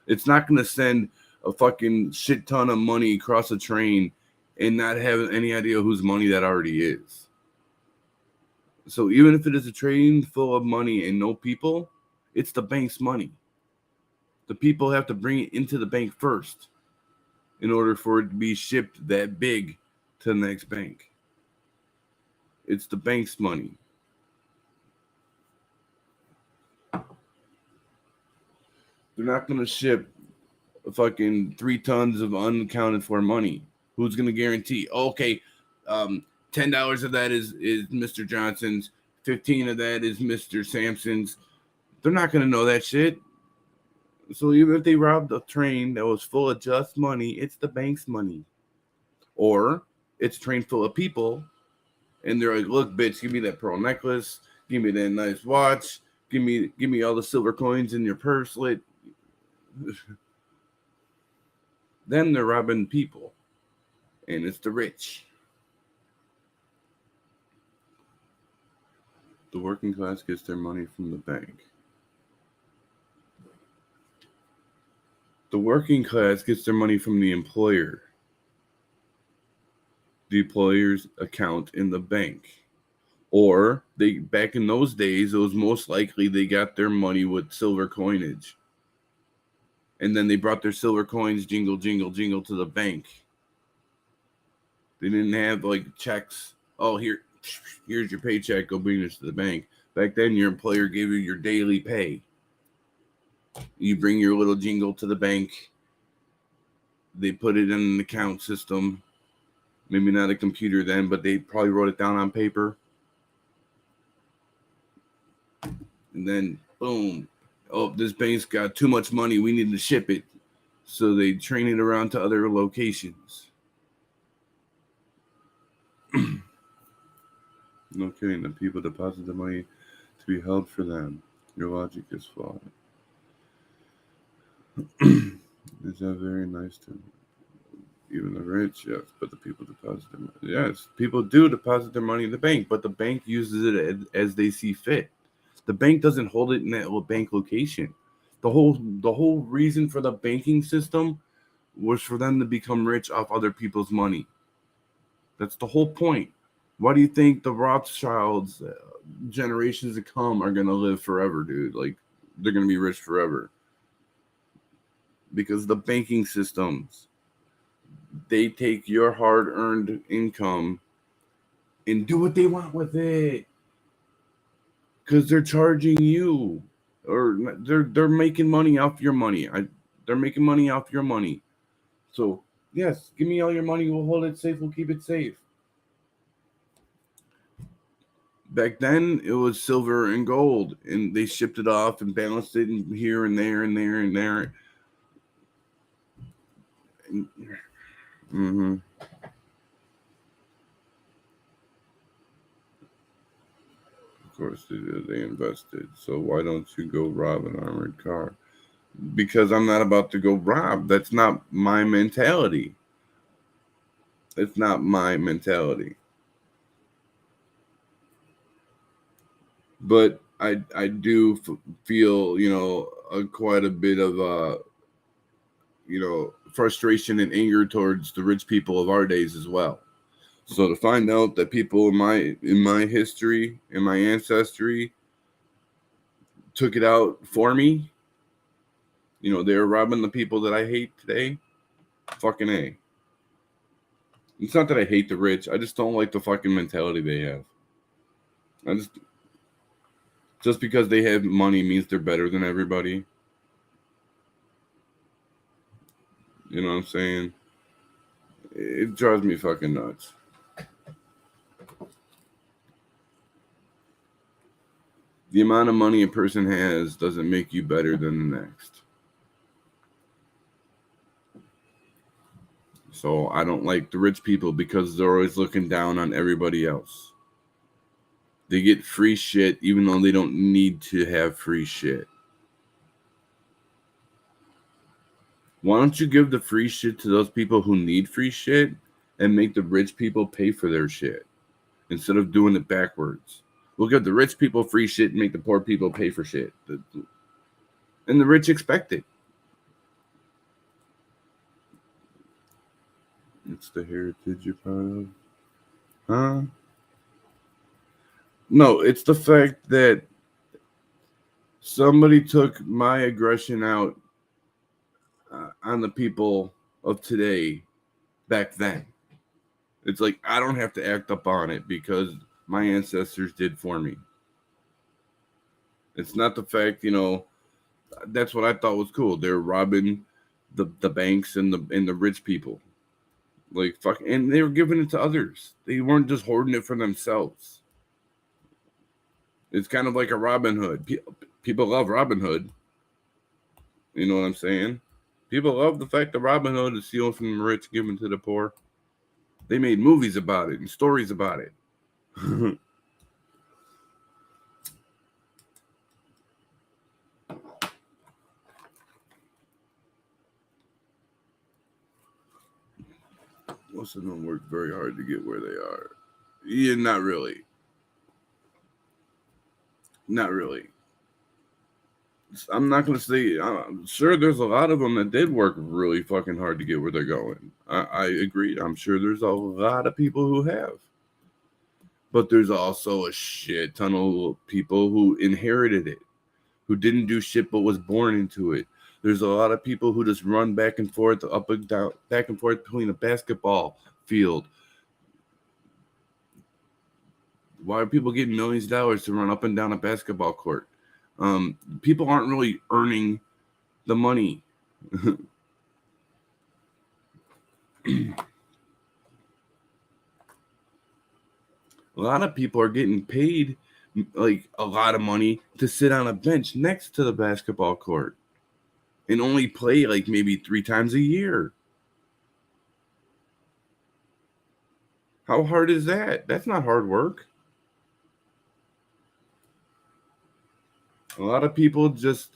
It's not going to send a fucking shit ton of money across a train and not have any idea whose money that already is. So even if it is a train full of money and no people, it's the bank's money. The people have to bring it into the bank first in order for it to be shipped that big to the next bank. It's the bank's money. They're not going to ship fucking 3 tons of unaccounted for money. Who's going to guarantee? Okay, $10 of that is Mr. Johnson's. 15 of that is Mr. Sampson's. They're not going to know that shit. So even if they robbed a train that was full of just money, it's the bank's money. Or it's a train full of people, and they're like, look, bitch, give me that pearl necklace. Give me that nice watch. Give me all the silver coins in your purselet. Then they're robbing people. And it's the rich. The working class gets their money from the bank. The working class gets their money from the employer. The employer's account in the bank. Or back in those days, it was most likely they got their money with silver coinage. And then they brought their silver coins jingle, jingle, jingle to the bank. They didn't have like checks. Oh, here's your paycheck. Go bring this to the bank. Back then, your employer gave you your daily pay. You bring your little jingle to the bank. They put it in an account system. Maybe not a computer then, but they probably wrote it down on paper. And then, boom. Oh, this bank's got too much money. We need to ship it. So they train it around to other locations. No kidding. The people deposit the money to be held for them. Your logic is flawed. Is that very nice to even the rich? Yes, but the people deposit their money. Yes, people do deposit their money in the bank, but the bank uses it as they see fit. The bank doesn't hold it in that bank location. The whole reason for the banking system was for them to become rich off other people's money. That's the whole point. Why do you think the Rothschilds, generations to come, are going to live forever, dude? Like, they're going to be rich forever. Because the banking systems, they take your hard-earned income and do what they want with it. Because they're charging you. Or they're making money off your money. They're making money off your money. So, yes, give me all your money. We'll hold it safe. We'll keep it safe. Back then, it was silver and gold, and they shipped it off and balanced it here and there and there and there. Mm-hmm. Of course they did. They invested. So why don't you go rob an armored car? because I'm not about to go rob. That's not my mentality. It's not my mentality. But I do feel, quite a bit of frustration and anger towards the rich people of our days as well. So to find out that people in my history, in my ancestry, took it out for me, they were robbing the people that I hate today. Fucking A. It's not that I hate the rich. I just don't like the fucking mentality they have. Just because they have money means they're better than everybody. You know what I'm saying? It drives me fucking nuts. The amount of money a person has doesn't make you better than the next. So I don't like the rich people because they're always looking down on everybody else. They get free shit even though they don't need to have free shit. Why don't you give the free shit to those people who need free shit and make the rich people pay for their shit instead of doing it backwards? We'll give the rich people free shit and make the poor people pay for shit. And the rich expect it. It's the heritage you're proud of. Huh? No, it's the fact that somebody took my aggression out on the people of today back then. It's like I don't have to act up on it because my ancestors did for me. It's not the fact, that's what I thought was cool. They're robbing the banks and the rich people. Like fuck, and they were giving it to others. They weren't just hoarding it for themselves. It's kind of like a Robin Hood. People love Robin Hood. You know what I'm saying? People love the fact that Robin Hood is stealing from the rich, giving to the poor. They made movies about it and stories about it. Most of them work very hard to get where they are. Yeah, not really. Not really. I'm not going to say, I'm sure there's a lot of them that did work really fucking hard to get where they're going. I agree. I'm sure there's a lot of people who have. But there's also a shit ton of people who inherited it, who didn't do shit but was born into it. There's a lot of people who just run back and forth, up and down, back and forth between a basketball field. Why are people getting millions of dollars to run up and down a basketball court? People aren't really earning the money. A lot of people are getting paid like a lot of money to sit on a bench next to the basketball court and only play like maybe 3 times a year. How hard is that? That's not hard work. A lot of people just,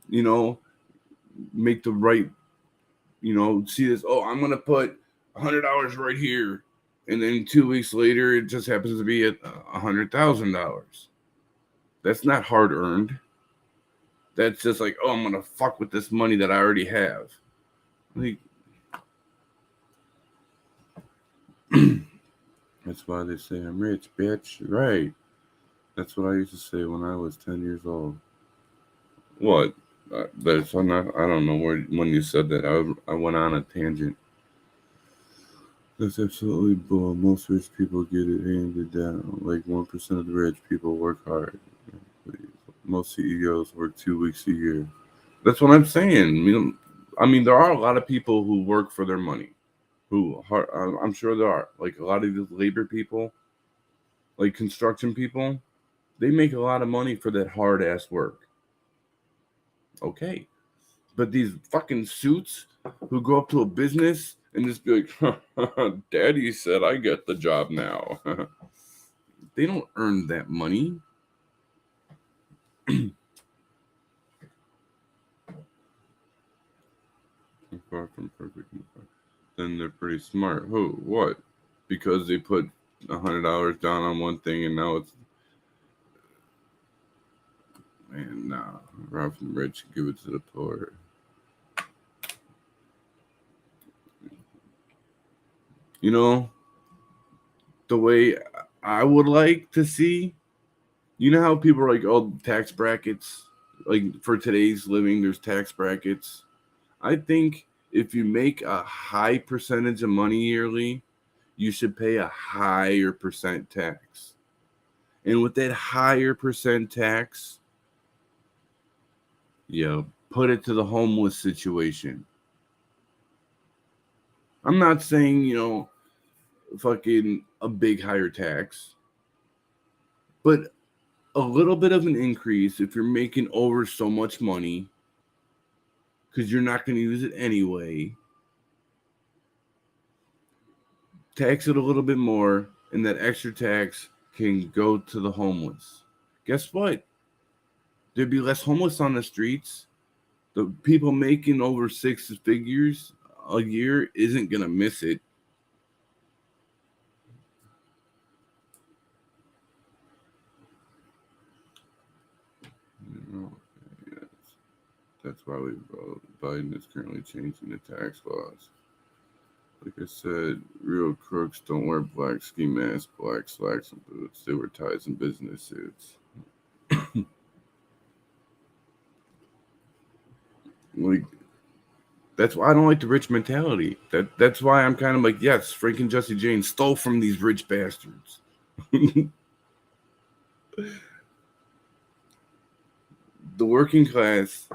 make the right, see this, oh, I'm going to put $100 right here. And then 2 weeks later, it just happens to be at $100,000. That's not hard earned. That's just like, oh, I'm going to fuck with this money that I already have. Like, that's why they say I'm rich, bitch. Right. That's what I used to say when I was 10 years old. What? I don't know when you said that. I went on a tangent. That's absolutely bull. Most rich people get it handed down. Like 1% of the rich people work hard. Most CEOs work 2 weeks a year. That's what I'm saying. I mean, there are a lot of people who work for their money. I'm sure there are. Like a lot of these labor people, like construction people, they make a lot of money for that hard ass work. Okay. But these fucking suits who go up to a business and just be like, Daddy said I get the job now. They don't earn that money. Far from perfect. Then they're pretty smart. Who? What? Because they put $100 down on one thing and now it's, man, nah. Rob from the rich, give it to the poor. You know, the way I would like to see, you know how people are like, oh, tax brackets, like for today's living, there's tax brackets. I think if you make a high percentage of money yearly, you should pay a higher percent tax. And with that higher percent tax, put it to the homeless situation. I'm not saying, fucking a big higher tax, but a little bit of an increase if you're making over so much money because you're not going to use it anyway. Tax it a little bit more, and that extra tax can go to the homeless. Guess what? There'd be less homeless on the streets. The people making over six figures a year isn't going to miss it. Yes. That's why we vote. Biden is currently changing the tax laws. Like I said, real crooks don't wear black ski masks, black slacks, and boots. They wear ties and business suits. Like, that's why I don't like the rich mentality. That's why I'm kind of like, yes, Frank and Jesse James stole from these rich bastards. The working class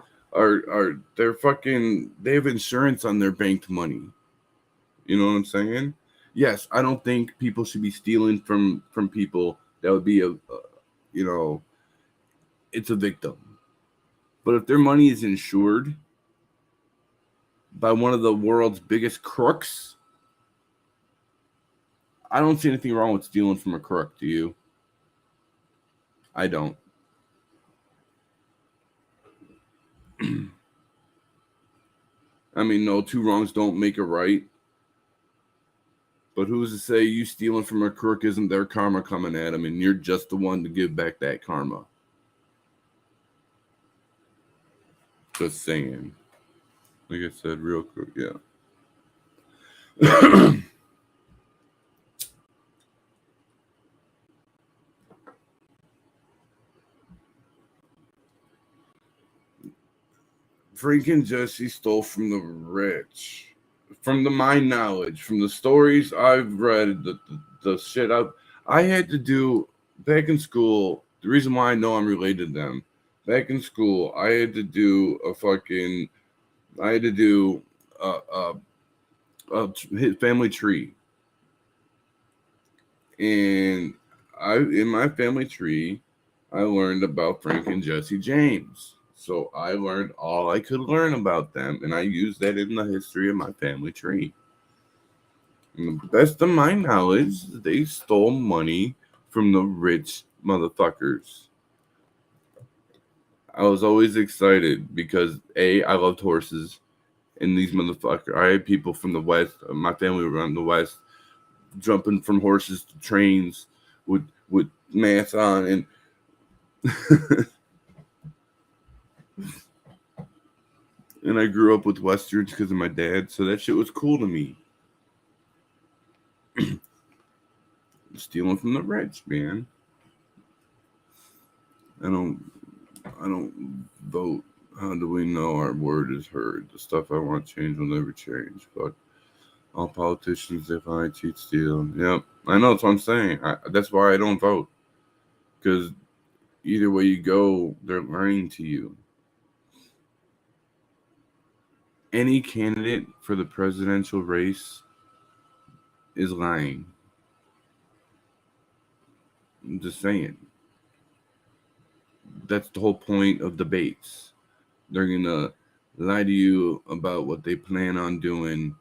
they're fucking, they have insurance on their banked money. You know what I'm saying? Yes, I don't think people should be stealing from people. That would be it's a victim. But if their money is insured by one of the world's biggest crooks, I don't see anything wrong with stealing from a crook. Do you? I don't. I mean, no, two wrongs don't make a right. But who's to say you stealing from a crook isn't their karma coming at them and you're just the one to give back that karma? Just saying. Like I said, real quick, yeah. Frank and Jesse stole from the rich. From my knowledge, from the stories I've read, the shit I had to do back in school. The reason why I know I'm related to them, back in school, I had to do a family tree, and in my family tree, I learned about Frank and Jesse James. So I learned all I could learn about them, and I used that in the history of my family tree. And the best of my knowledge, they stole money from the rich motherfuckers. I was always excited because I loved horses, and these motherfuckers. I had people from the West. My family around the West, jumping from horses to trains with masks on, and and I grew up with Westerns because of my dad, so that shit was cool to me. Stealing from the rich, man. I don't vote. How do we know our word is heard? The stuff I want to change will never change. But all politicians, they lie, cheat, steal. Yep, I know. That's what I'm saying. That's why I don't vote. Because either way you go, they're lying to you. Any candidate for the presidential race is lying. I'm just saying. That's the whole point of debates. They're going to lie to you about what they plan on doing.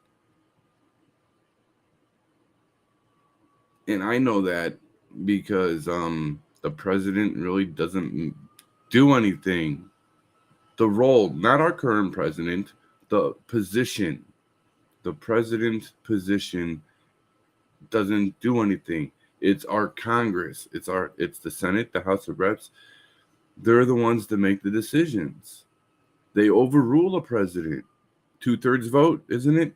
And I know that because the president really doesn't do anything. The role, not our current president, the position, the president's position doesn't do anything. It's our Congress. It's the Senate, the House of Reps. They're the ones that make the decisions. They overrule a president. 2/3 vote, isn't it?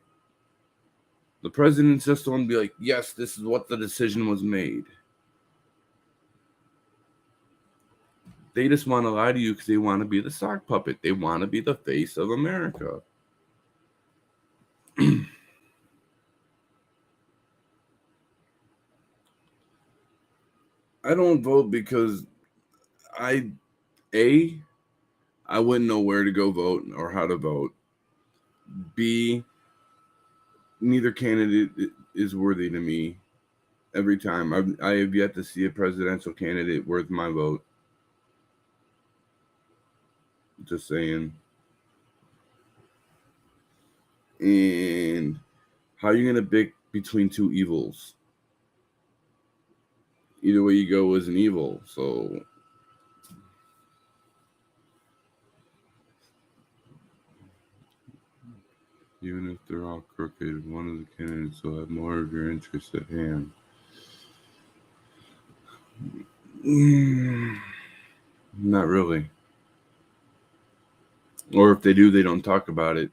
The president's just the one to be like, yes, this is what the decision was made. They just want to lie to you because they want to be the sock puppet. They want to be the face of America. I don't vote because I wouldn't know where to go vote or how to vote. B, neither candidate is worthy to me. Every time I have yet to see a presidential candidate worth my vote. Just saying. And how are you going to pick between two evils? Either way you go is an evil. So even if they're all crooked, one of the candidates will have more of your interest at hand. Not really. Or if they do, they don't talk about it.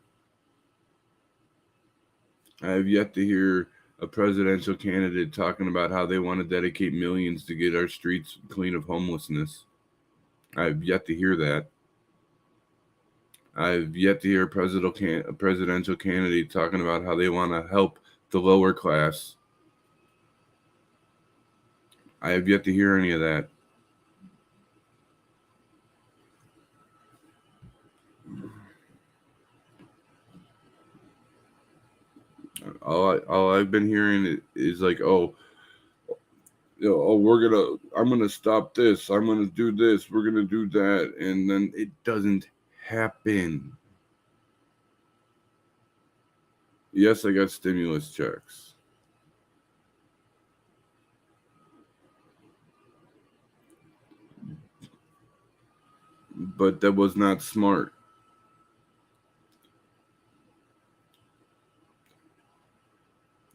I have yet to hear a presidential candidate talking about how they want to dedicate millions to get our streets clean of homelessness. I have yet to hear that. I've yet to hear a presidential candidate talking about how they want to help the lower class. I have yet to hear any of that. All I've been hearing is like, I'm gonna stop this, I'm gonna do this, we're gonna do that, and then it doesn't happen. Yes, I got stimulus checks. But that was not smart.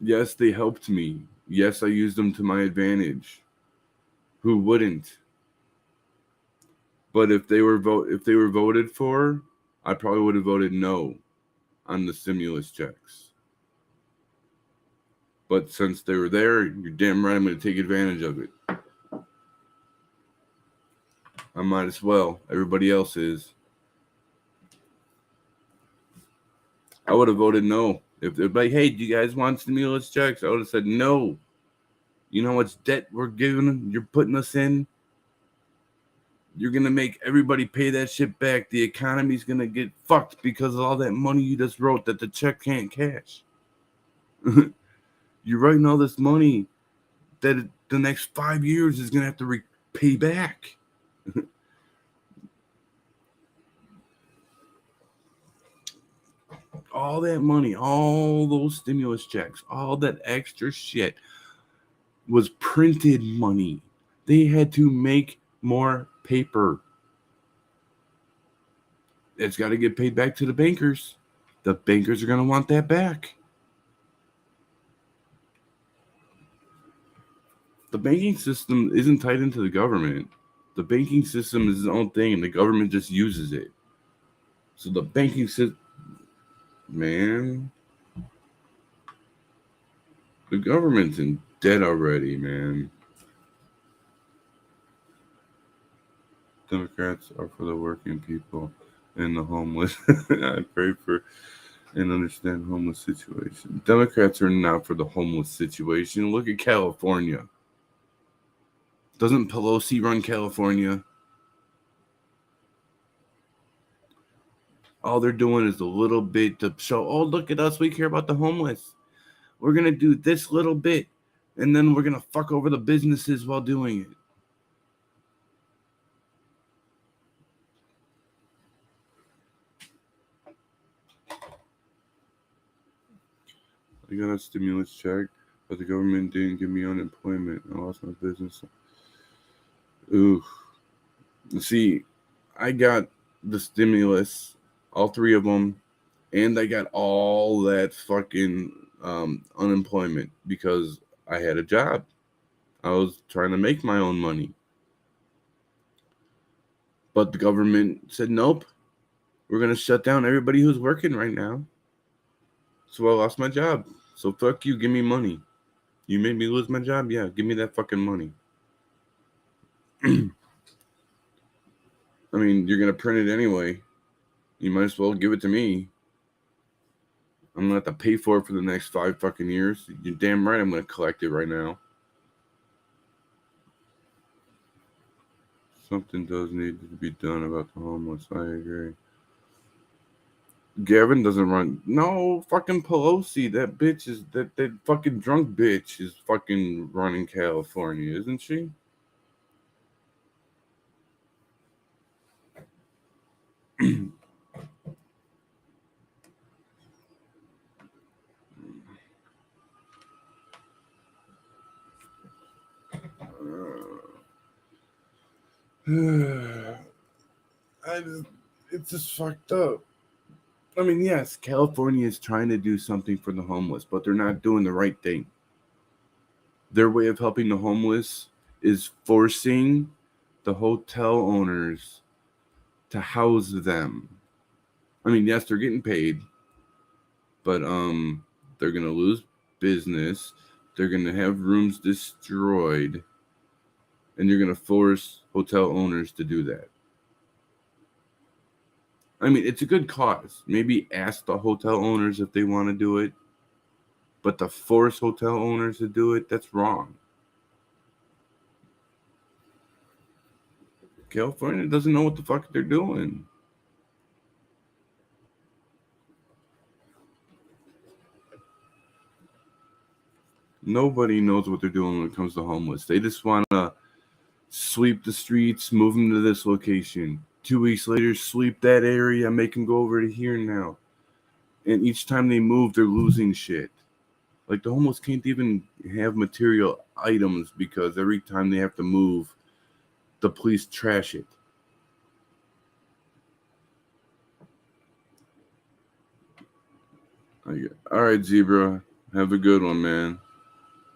Yes, they helped me. Yes, I used them to my advantage. Who wouldn't? But if they were voted for, I probably would have voted no on the stimulus checks. But since they were there, you're damn right I'm going to take advantage of it. I might as well. Everybody else is. I would have voted no. If they're like, hey, do you guys want stimulus checks? I would have said no. You know how much debt we're giving them? You're putting us in? You're going to make everybody pay that shit back. The economy's going to get fucked because of all that money you just wrote that the check can't cash. You're writing all this money that the next 5 years is going to have to pay back. All that money, all those stimulus checks, all that extra shit was printed money. They had to make more paper. It's got to get paid back to the bankers. The bankers are going to want that back. The banking system isn't tied into the government. The banking system is its own thing, and the government just uses it. So the banking system, man, the government's in debt already, man. Democrats are for the working people and the homeless. I pray for and understand homeless situation. Democrats are not for the homeless situation. Look at California. Doesn't Pelosi run California? All they're doing is a little bit to show, oh, look at us, we care about the homeless. We're going to do this little bit, and then we're going to fuck over the businesses while doing it. I got a stimulus check, but the government didn't give me unemployment. I lost my business. Ooh. See, I got the stimulus, all three of them, And I got all that fucking unemployment because I had a job. I was trying to make my own money. But the government said, nope, we're going to shut down everybody who's working right now. So I lost my job. So fuck you, give me money. You made me lose my job? Yeah, give me that fucking money. I mean, you're going to print it anyway. You might as well give it to me. I'm going to have to pay for it for the next 5 fucking years. You're damn right I'm going to collect it right now. Something does need to be done about the homeless. I agree. Gavin doesn't run. No, fucking Pelosi. That bitch is that fucking drunk bitch is fucking running California, isn't she? It's just fucked up. I mean, yes, California is trying to do something for the homeless, but they're not doing the right thing. Their way of helping the homeless is forcing the hotel owners to house them. I mean, yes, they're getting paid, but they're gonna lose business. They're gonna have rooms destroyed, and you're gonna force hotel owners to do that. I mean, it's a good cause. Maybe ask the hotel owners if they want to do it, but to force hotel owners to do it, that's wrong. California doesn't know what the fuck they're doing. Nobody knows what they're doing when it comes to homeless. They just want to sweep the streets, move them to this location. 2 weeks later, sweep that area, make them go over to here now. And each time they move, they're losing shit. Like, the homeless can't even have material items because every time they have to move, the police trash it. All right, Zebra. Have a good one, man.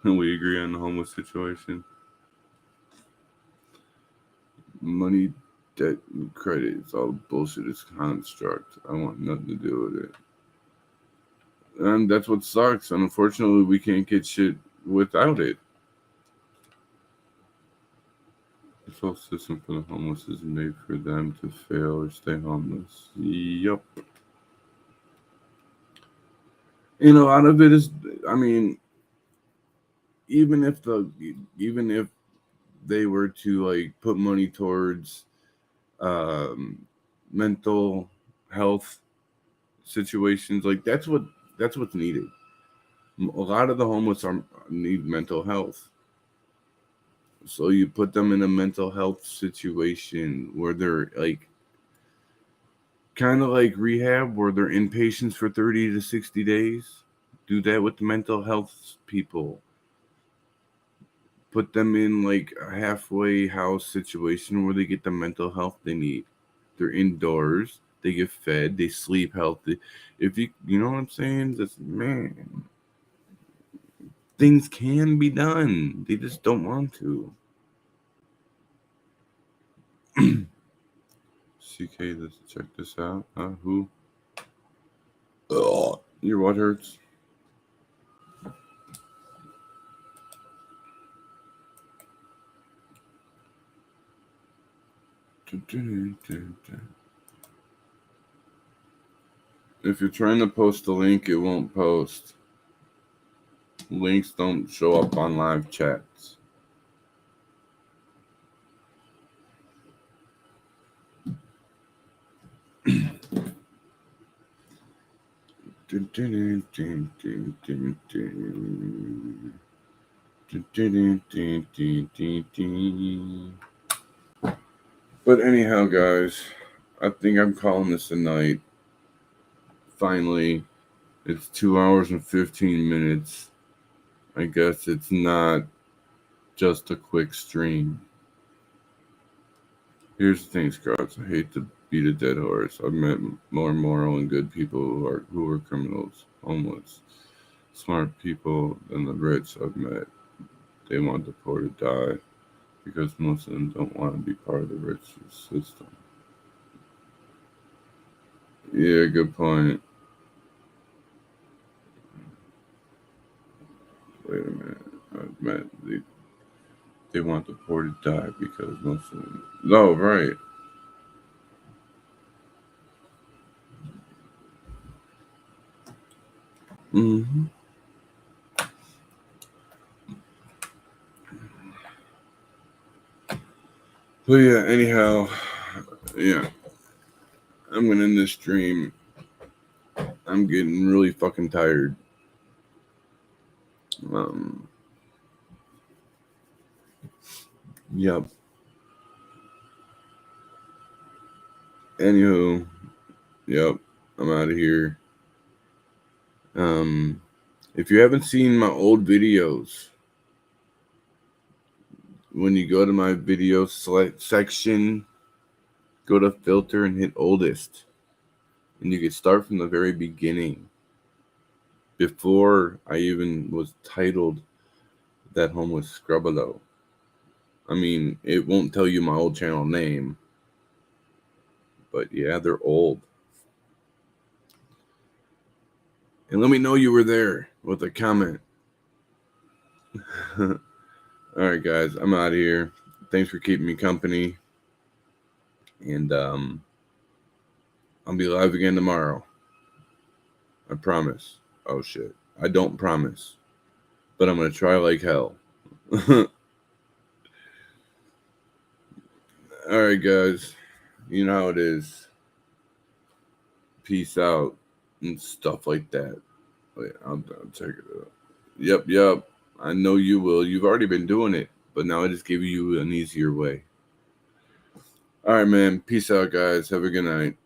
We agree on the homeless situation. Money, debt, and credit. It's all bullshit. It's construct. I want nothing to do with it. And that's what sucks. And unfortunately, we can't get shit without it. The whole system for the homeless is made for them to fail or stay homeless. Yup. And a lot of it is, I mean, even if they were to like put money towards mental health situations, like that's what's needed. A lot of the homeless need mental health. So you put them in a mental health situation where they're like kind of like rehab, where they're inpatients for 30 to 60 days. Do that with the mental health people. Put them in like a halfway house situation where they get the mental health they need. They're indoors. They get fed. They sleep healthy. If you know what I'm saying, just man, things can be done. They just don't want to. CK, let's check this out. Who? Oh, your what hurts? If you're trying to post a link, it won't post. Links don't show up on live chats. But anyhow, guys, I think I'm calling this a night. Finally, it's 2 hours and 15 minutes. I guess it's not just a quick stream. Here's the thing, Scouts. I hate to beat a dead horse. I've met more moral and good people who are criminals, homeless, smart people than the rich I've met. They want the poor to die because most of them don't want to be part of the rich system. Yeah, good point. Wait a minute. I've met they want the poor to die because most of them. No, right. Mm-hmm. But yeah, anyhow, yeah, I'm gonna end this stream. I'm getting really fucking tired. Um, yep. Anywho, yep. I'm out of here. If you haven't seen my old videos, when you go to my video select section, go to filter and hit oldest, and you can start from the very beginning. Before I even was titled that home was Scrubbalo. I mean, it won't tell you my old channel name, but yeah, they're old. And let me know you were there with a comment. All right, guys, I'm out of here. Thanks for keeping me company. And I'll be live again tomorrow. I promise. Oh, shit. I don't promise. But I'm going to try like hell. All right, guys. You know how it is. Peace out and stuff like that. Wait, I'll check it out. Yep. I know you will. You've already been doing it, but now I just gave you an easier way. All right, man. Peace out, guys. Have a good night.